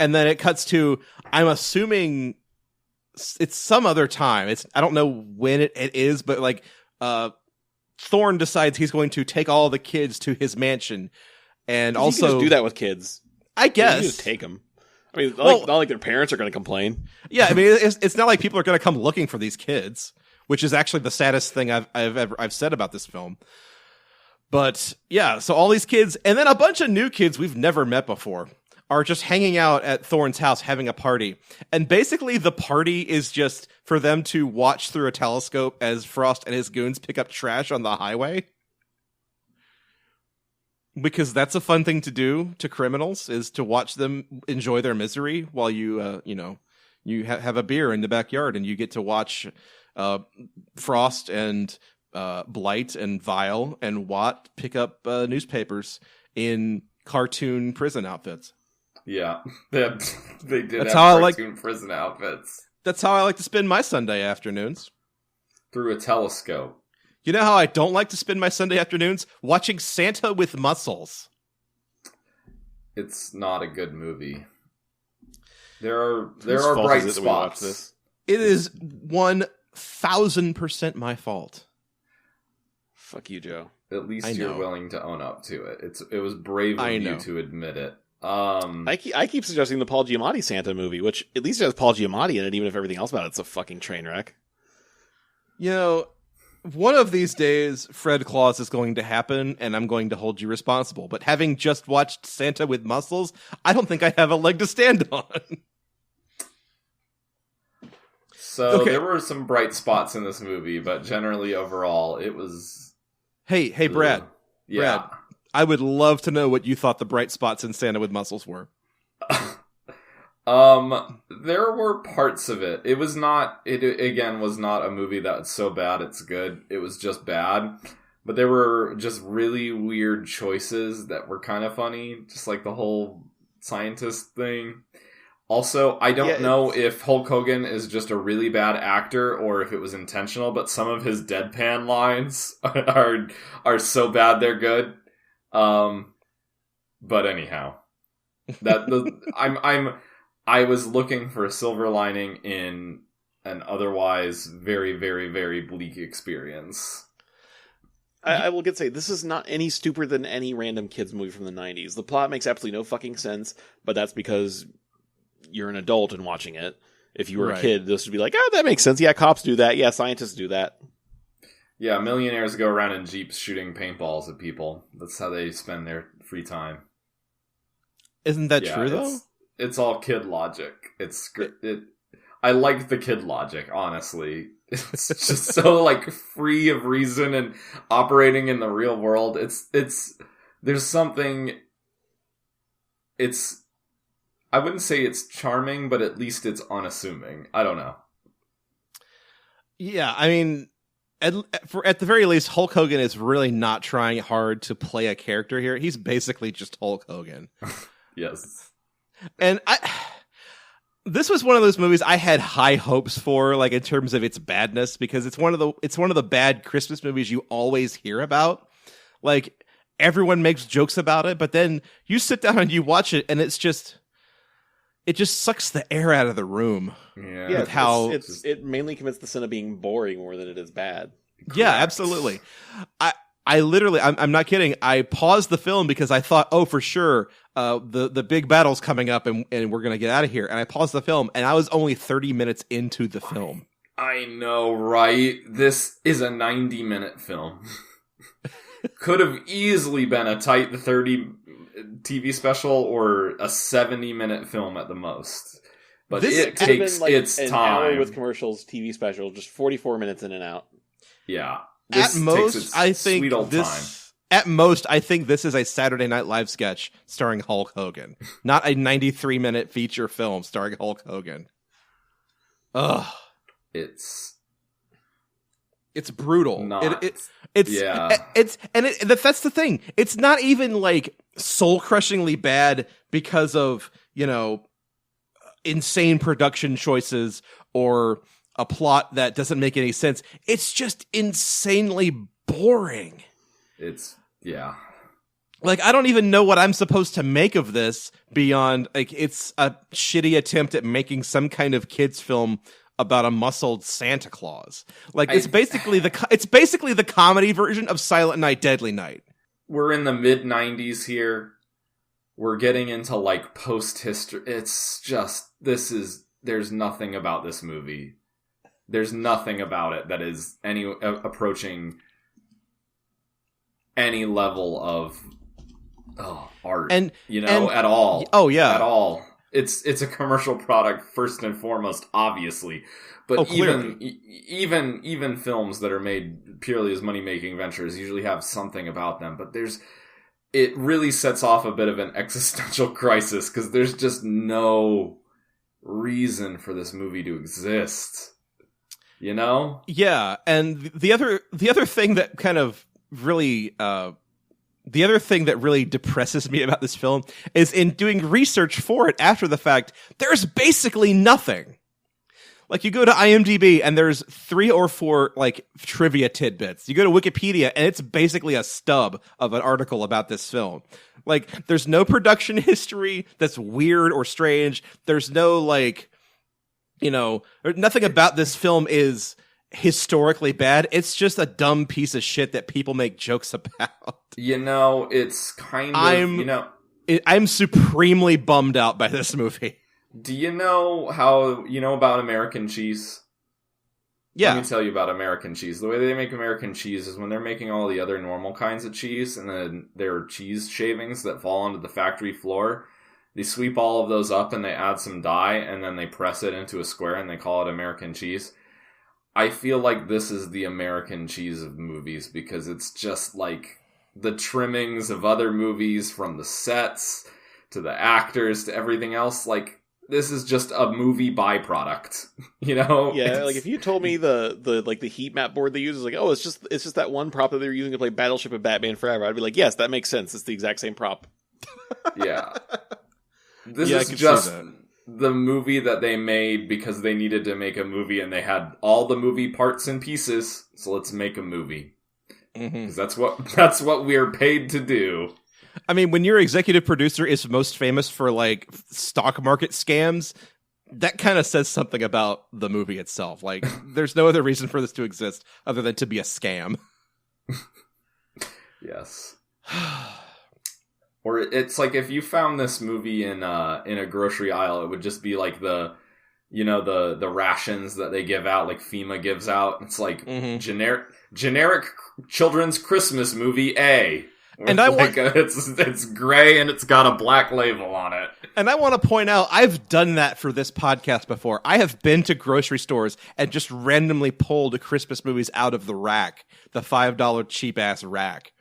and then it cuts to, I'm assuming it's some other time. I don't know when it is, but like Thorne decides he's going to take all the kids to his mansion, and also you can just do that with kids. I guess you can just take them. I mean, not like their parents are going to complain. Yeah, I mean, it's not like people are going to come looking for these kids, which is actually the saddest thing I've said about this film. But yeah, so all these kids, and then a bunch of new kids we've never met before, are just hanging out at Thorne's house having a party. And basically the party is just for them to watch through a telescope as Frost and his goons pick up trash on the highway. Because that's a fun thing to do to criminals, is to watch them enjoy their misery while you You have a beer in the backyard, and you get to watch Frost and Blight and Vile and Watt pick up newspapers in cartoon prison outfits. Yeah, they did That's have how cartoon prison outfits. That's how I like to spend my Sunday afternoons. Through a telescope. You know how I don't like to spend my Sunday afternoons? Watching Santa with Muscles. It's not a good movie. There are fault bright is it that we watch spots. this? It is 1,000% my fault. Fuck you, Joe. At least I you're know. willing to own up to it. It was brave I of you know. to admit it. I keep suggesting the Paul Giamatti Santa movie, which at least has Paul Giamatti in it, even if everything else about it's a fucking train wreck. You know, one of these days, Fred Claus is going to happen, and I'm going to hold you responsible. But having just watched Santa with Muscles, I don't think I have a leg to stand on. So Okay. there were some bright spots in this movie, but generally overall, it was. Hey, Brad. Yeah. Brad, I would love to know what you thought the bright spots in Santa with Muscles were. There were parts of it. It was not. It again was not a movie that's so bad it's good. It was just bad. But there were just really weird choices that were kind of funny, just like the whole scientist thing. Also, I don't know if Hulk Hogan is just a really bad actor or if it was intentional, but some of his deadpan lines are so bad they're good. But anyhow, I was looking for a silver lining in an otherwise very, very, very bleak experience. I will say, this is not any stupider than any random kids movie from the 90s. The plot makes absolutely no fucking sense, but that's because you're an adult and watching it. If you were Right. a kid, this would be like, oh, that makes sense. Yeah, cops do that. Yeah, scientists do that. Yeah, millionaires go around in jeeps shooting paintballs at people. That's how they spend their free time. Isn't that Yeah, true, though? It's all kid logic. I like the kid logic, honestly. It's just so like free of reason and operating in the real world. There's something. I wouldn't say it's charming, but at least it's unassuming. I don't know. Yeah, I mean, at the very least, Hulk Hogan is really not trying hard to play a character here. He's basically just Hulk Hogan. Yes. And this was one of those movies I had high hopes for, like in terms of its badness, because it's one of the bad Christmas movies you always hear about. Like everyone makes jokes about it, but then you sit down and you watch it, and it just sucks the air out of the room. Yeah. With how it mainly commits the sin of being boring more than it is bad. Yeah, absolutely. I literally, I'm not kidding. I paused the film because I thought, oh, for sure, the big battle's coming up and we're going to get out of here. And I paused the film and I was only 30 minutes into the film. I know, right? This is a 90-minute film. Could have easily been a tight 30 TV special or a 70-minute film at the most. But it takes its an time. hour with commercials, TV special, just 44 minutes in and out. Yeah. At most, I think sweet old this. At most, I think this is a Saturday Night Live sketch starring Hulk Hogan, not a 93-minute feature film starring Hulk Hogan. Ugh, It's brutal. not. That's the thing. It's not even like soul crushingly bad because of insane production choices or a plot that doesn't make any sense. It's just insanely boring. Like, I don't even know what I'm supposed to make of this beyond, like, it's a shitty attempt at making some kind of kids film about a muscled Santa Claus. Like, it's basically the comedy version of Silent Night, Deadly Night. We're in the mid-90s here. We're getting into, like, post-history. It's just, there's nothing about this movie. There's nothing about it that is approaching any level of art, at all. Oh yeah, at all. It's a commercial product first and foremost, obviously. But even films that are made purely as money-making ventures usually have something about them. But it really sets off a bit of an existential crisis because there's just no reason for this movie to exist. You know? Yeah, and the other thing that kind of really the other thing that really depresses me about this film is in doing research for it after the fact, there's basically nothing. Like, you go to IMDb and there's 3 or 4 like trivia tidbits. You go to Wikipedia and it's basically a stub of an article about this film. Like, there's no production history that's weird or strange. There's no like, you know, nothing about this film is historically bad. It's just a dumb piece of shit that people make jokes about. You know, it's kind of, I'm supremely bummed out by this movie. Do you know about American cheese? Yeah. Let me tell you about American cheese. The way they make American cheese is when they're making all the other normal kinds of cheese, and then there are cheese shavings that fall onto the factory floor. They sweep all of those up and they add some dye, and then they press it into a square and they call it American cheese. I feel like this is the American cheese of movies, because it's just like the trimmings of other movies, from the sets to the actors to everything else. Like, this is just a movie byproduct, you know? Yeah, like if you told me the heat map board they use is like, oh, it's just that one prop that they were using to play Battleship and Batman Forever, I'd be like, yes, that makes sense. It's the exact same prop. Yeah. This is just the movie that they made because they needed to make a movie and they had all the movie parts and pieces, so let's make a movie. Mm-hmm. 'Cause that's what we're paid to do. I mean, when your executive producer is most famous for like stock market scams, that kind of says something about the movie itself. Like, there's no other reason for this to exist other than to be a scam. Yes. Or it's like if you found this movie in a grocery aisle, it would just be like the rations that they give out, like FEMA gives out. It's like generic children's Christmas movie A. And it's gray and it's got a black label on it. And I want to point out, I've done that for this podcast before. I have been to grocery stores and just randomly pulled Christmas movies out of the rack, the $5 cheap ass rack.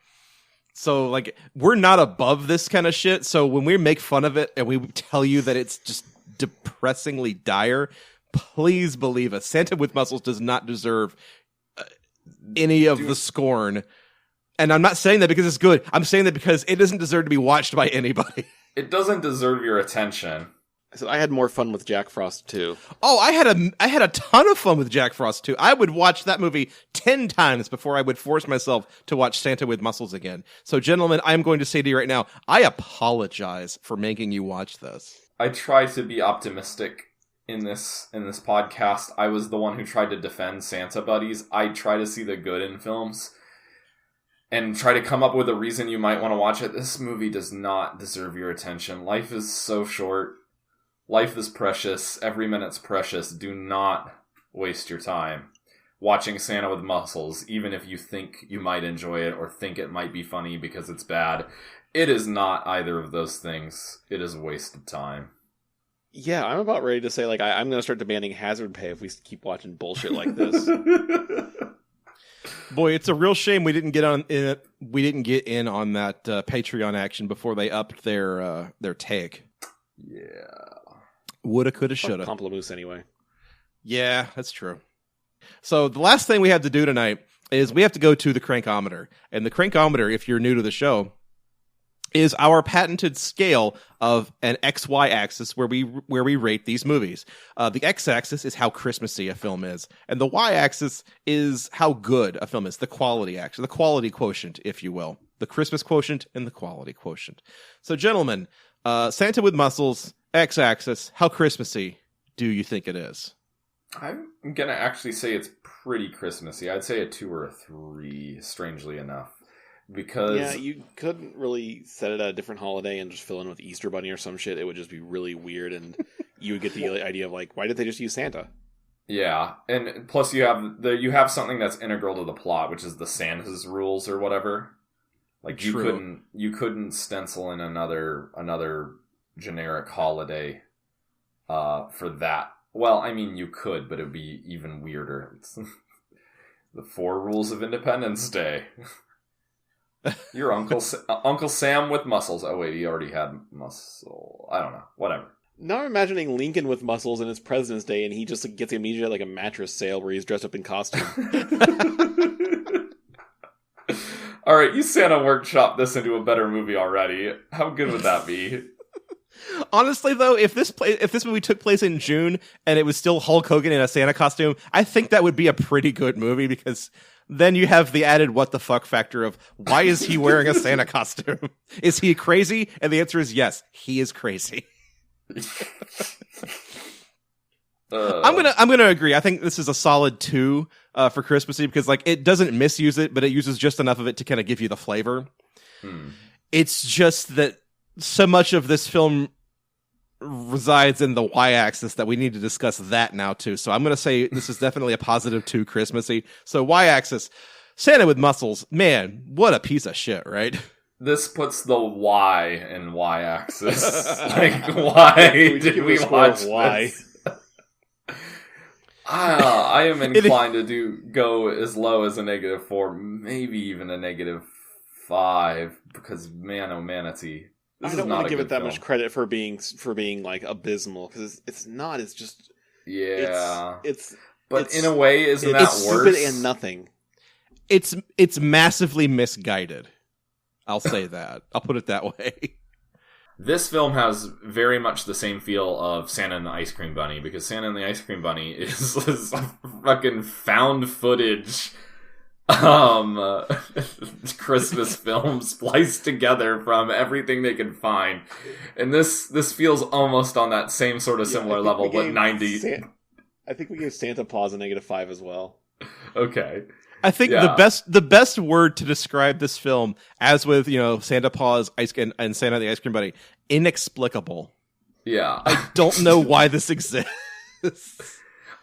So, like, we're not above this kind of shit. So when we make fun of it and we tell you that it's just depressingly dire, please believe us. Santa with Muscles does not deserve any of the scorn. And I'm not saying that because it's good. I'm saying that because it doesn't deserve to be watched by anybody. It doesn't deserve your attention. So I had more fun with Jack Frost 2. Oh, I had a ton of fun with Jack Frost 2. I would watch that movie 10 times before I would force myself to watch Santa with Muscles again. So, gentlemen, I'm going to say to you right now, I apologize for making you watch this. I try to be optimistic in this podcast. I was the one who tried to defend Santa Buddies. I try to see the good in films and try to come up with a reason you might want to watch it. This movie does not deserve your attention. Life is so short. Life is precious. Every minute's precious. Do not waste your time watching Santa with Muscles, even if you think you might enjoy it or think it might be funny because it's bad. It is not either of those things. It is a waste of time. Yeah, I'm about ready to say, like, I'm going to start demanding hazard pay if we keep watching bullshit like this. Boy, it's a real shame we didn't get in on that Patreon action before they upped their take. Yeah. Woulda, coulda, shoulda. Pomplamoose anyway. Yeah, that's true. So the last thing we have to do tonight is we have to go to the crankometer. And the crankometer, if you're new to the show, is our patented scale of an XY axis where we rate these movies. The X axis is how Christmassy a film is, and the Y axis is how good a film is. The quality axis, the quality quotient, if you will, the Christmas quotient and the quality quotient. So, gentlemen, Santa with Muscles, X axis, how Christmassy do you think it is? I'm gonna actually say it's pretty Christmassy. I'd say a 2 or a 3, strangely enough. Because yeah, you couldn't really set it at a different holiday and just fill in with Easter Bunny or some shit. It would just be really weird, and you would get the idea of like, why did they just use Santa? Yeah, and plus you have something that's integral to the plot, which is the Santa's rules or whatever. Like you couldn't stencil in another generic holiday for that. Well, I mean you could, but it would be even weirder. It's the 4 rules of Independence Day. Your Uncle Sam with muscles. Oh wait, he already had muscle. I don't know. Whatever. Now I'm imagining Lincoln with muscles and it's President's Day, and he just gets immediately like a mattress sale where he's dressed up in costume. All right, you Santa workshop this into a better movie already. How good would that be? Honestly, though, if this movie took place in June and it was still Hulk Hogan in a Santa costume, I think that would be a pretty good movie, because then you have the added what the fuck factor of, why is he wearing a Santa costume? Is he crazy? And the answer is yes, he is crazy. I'm gonna agree. I think this is a solid 2 for Christmassy, because like it doesn't misuse it, but it uses just enough of it to kind of give you the flavor. It's just that so much of this film resides in the y-axis that we need to discuss that now too. So I'm going to say this is definitely a positive 2 Christmassy. So y-axis, Santa with muscles. Man, what a piece of shit, right? This puts the Y in y-axis. Like, why did we watch this? I am inclined to go as low as a -4, maybe even a -5, because man, oh manatee. I don't want to give it that much credit for being like abysmal, because it's not. It's just But in a way, isn't that worse? It's stupid and nothing. It's massively misguided. I'll say that. I'll put it that way. This film has very much the same feel of Santa and the Ice Cream Bunny, because Santa and the Ice Cream Bunny is fucking found footage Christmas film spliced together from everything they could find. And this feels almost on that same sort of similar level, but 90. I think we gave Santa Claus a -5 as well. Okay. I think the best word to describe this film, as with, Santa Claus and Santa the Ice Cream Bunny, inexplicable. Yeah. I don't know why this exists.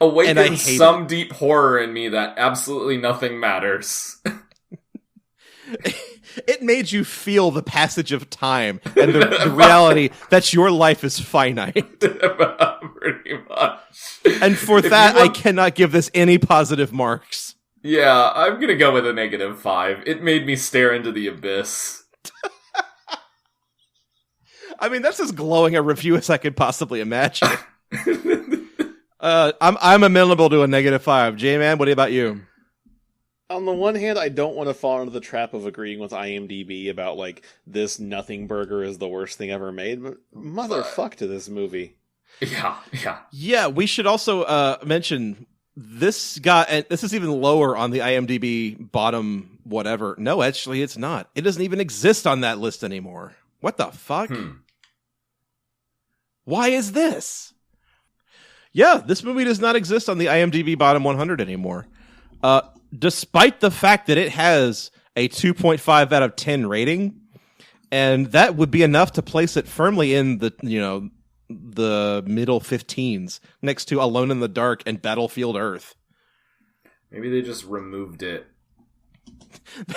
Awakens some deep horror in me that absolutely nothing matters. It made you feel the passage of time and the reality that your life is finite. Pretty much. And for that, I cannot give this any positive marks. Yeah, I'm gonna go with a -5. It made me stare into the abyss. I mean, that's as glowing a review as I could possibly imagine. I'm amenable to a -5. J-Man, what about you? On the one hand, I don't want to fall into the trap of agreeing with IMDb about, like, this nothing burger is the worst thing ever made, but motherfuck to this movie. Yeah. Yeah, we should also mention this is even lower on the IMDb bottom whatever. No, actually, it's not. It doesn't even exist on that list anymore. What the fuck? Why is this? Yeah, this movie does not exist on the IMDb bottom 100 anymore. Despite the fact that it has a 2.5 out of 10 rating, and that would be enough to place it firmly in the middle 15s next to Alone in the Dark and Battlefield Earth. Maybe they just removed it.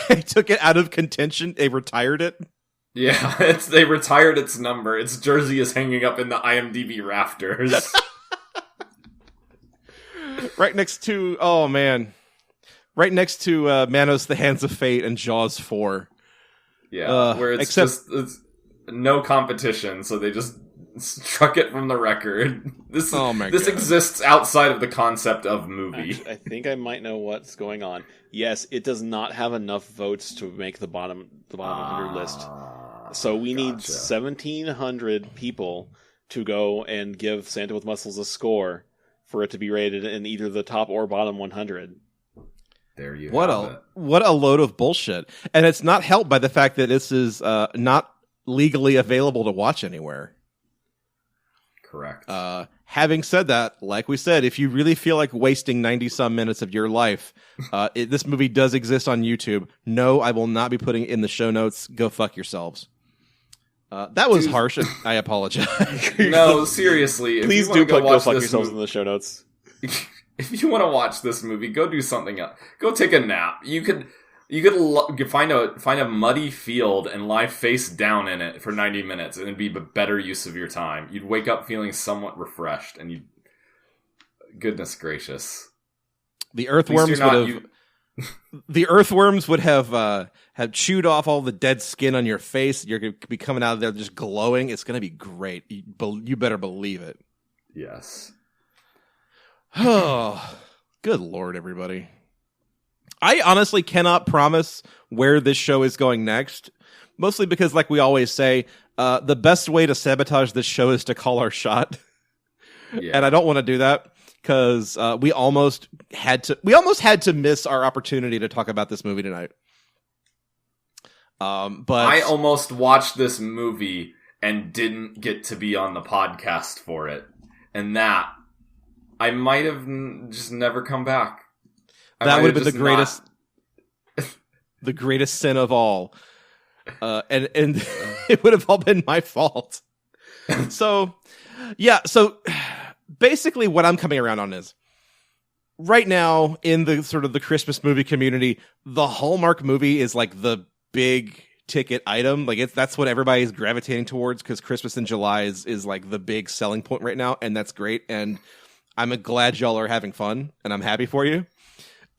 They took it out of contention. They retired it. Yeah, they retired its number. Its jersey is hanging up in the IMDb rafters. Right next to, Manos, The Hands of Fate, and Jaws 4. Yeah, where it's no competition, so they just struck it from the record. This exists outside of the concept of movie. I think I might know what's going on. Yes, it does not have enough votes to make the bottom 100 list. So we need 1,700 people to go and give Santa with Muscles a score for it to be rated in either the top or bottom 100. There you have it. What a load of bullshit. And it's not helped by the fact that this is not legally available to watch anywhere. Correct. Having said that, like we said, if you really feel like wasting 90-some minutes of your life, this movie does exist on YouTube. No, I will not be putting it in the show notes. Go fuck yourselves. That was harsh, and I apologize. No, seriously. Please do go fuck yourselves in the show notes. If you want to watch this movie, go do something else. Go take a nap. You could find a muddy field and lie face down in it for 90 minutes, and it'd be a better use of your time. You'd wake up feeling somewhat refreshed, and goodness gracious. The earthworms would have... The earthworms would have chewed off all the dead skin on your face. You're going to be coming out of there just glowing. It's going to be great. You better believe it. Yes. Oh, good Lord, everybody. I honestly cannot promise where this show is going next, mostly because, like we always say, the best way to sabotage this show is to call our shot. Yeah. And I don't want to do that because we almost had to miss our opportunity to talk about this movie tonight. But I almost watched this movie and didn't get to be on the podcast for it. And that, I might have just never come back. That would have been the greatest sin of all. And it would have all been my fault. So basically what I'm coming around on is right now in the sort of the Christmas movie community, the Hallmark movie is like the big ticket item. Like that's what everybody's gravitating towards because Christmas in July is like the big selling point right now. And that's great. And I'm glad y'all are having fun and I'm happy for you.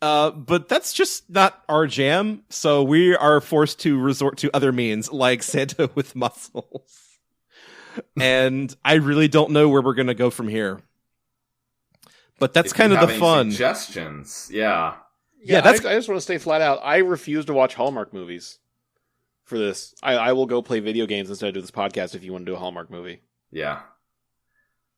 But that's just not our jam. So we are forced to resort to other means like Santa with muscles. And I really don't know where we're going to go from here. But that's kind of the fun. Suggestions. Yeah. Yeah, I just want to stay flat out. I refuse to watch Hallmark movies for this. I will go play video games instead of do this podcast if you want to do a Hallmark movie. Yeah.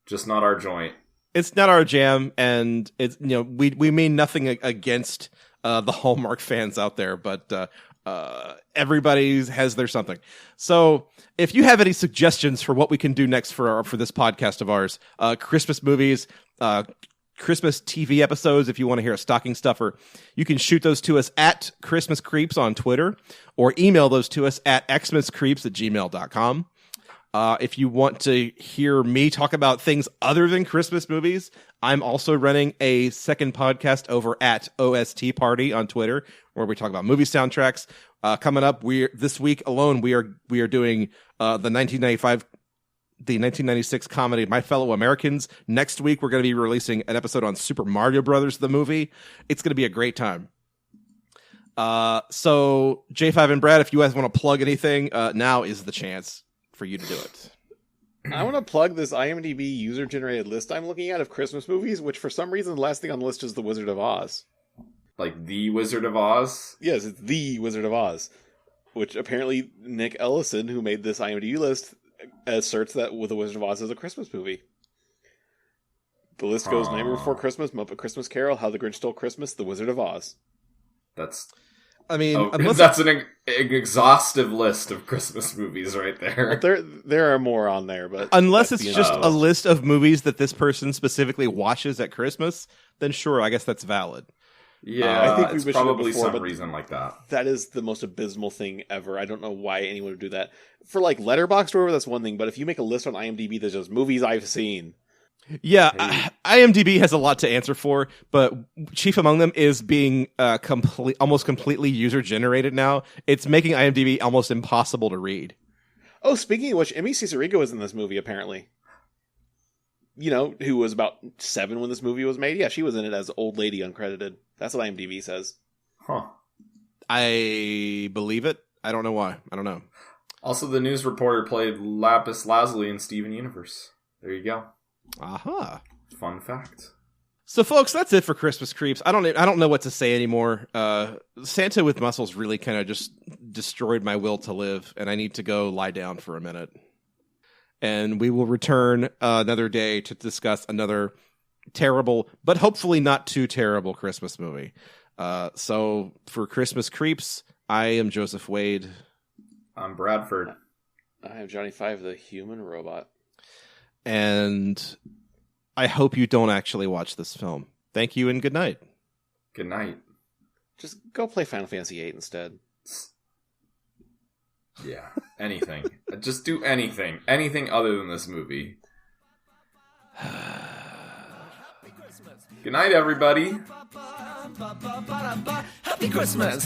Just not our joint. It's not our jam, and it's we mean nothing against the Hallmark fans out there, but everybody has their something. So if you have any suggestions for what we can do next for this podcast of ours, Christmas movies, Christmas TV episodes, if you want to hear a stocking stuffer, you can shoot those to us at Christmas Creeps on Twitter or email those to us at xmascreeps@gmail.com. If you want to hear me talk about things other than Christmas movies, I'm also running a second podcast over at OST Party on Twitter, where we talk about movie soundtracks. Coming up, this week alone, we are doing the 1996 comedy My Fellow Americans. Next week, we're going to be releasing an episode on Super Mario Brothers, the movie. It's going to be a great time. So J5 and Brad, if you guys want to plug anything, now is the chance for you to do it. I want to plug this IMDb user-generated list I'm looking at of Christmas movies, which for some reason the last thing on the list is The Wizard of Oz. Like The Wizard of Oz? Yes, it's The Wizard of Oz. Which apparently Nick Ellison, who made this IMDb list, asserts that The Wizard of Oz is a Christmas movie. The list goes Nightmare Before Christmas, Muppet Christmas Carol, How the Grinch Stole Christmas, The Wizard of Oz. That's an exhaustive list of Christmas movies right there. Well, there are more on there, but unless it's just a list of movies that this person specifically watches at Christmas, then sure, I guess that's valid. Yeah, I think it's probably some reason like that. That is the most abysmal thing ever. I don't know why anyone would do that. For like Letterboxd or whatever, that's one thing, but if you make a list on IMDb that's just movies I've seen. Yeah, IMDb has a lot to answer for, but chief among them is being almost completely user-generated now. It's making IMDb almost impossible to read. Oh, speaking of which, Emmy Cicerigo is in this movie, apparently. You know, who was about 7 when this movie was made? Yeah, she was in it as old lady uncredited. That's what IMDb says. Huh. I believe it. I don't know why. I don't know. Also, the news reporter played Lapis Lazuli in Steven Universe. There you go. Aha. Fun fact. So, folks, that's it for Christmas Creeps. I don't know what to say anymore. Santa with muscles really kind of just destroyed my will to live, and I need to go lie down for a minute. And we will return another day to discuss another terrible, but hopefully not too terrible Christmas movie. So, for Christmas Creeps, I am Joseph Wade. I'm Bradford. I am Johnny Five, the human robot. And I hope you don't actually watch this film. Thank you and good night. Good night. Just go play Final Fantasy VIII instead. Yeah, anything. Just do anything. Anything other than this movie. Good night, everybody. Happy Christmas!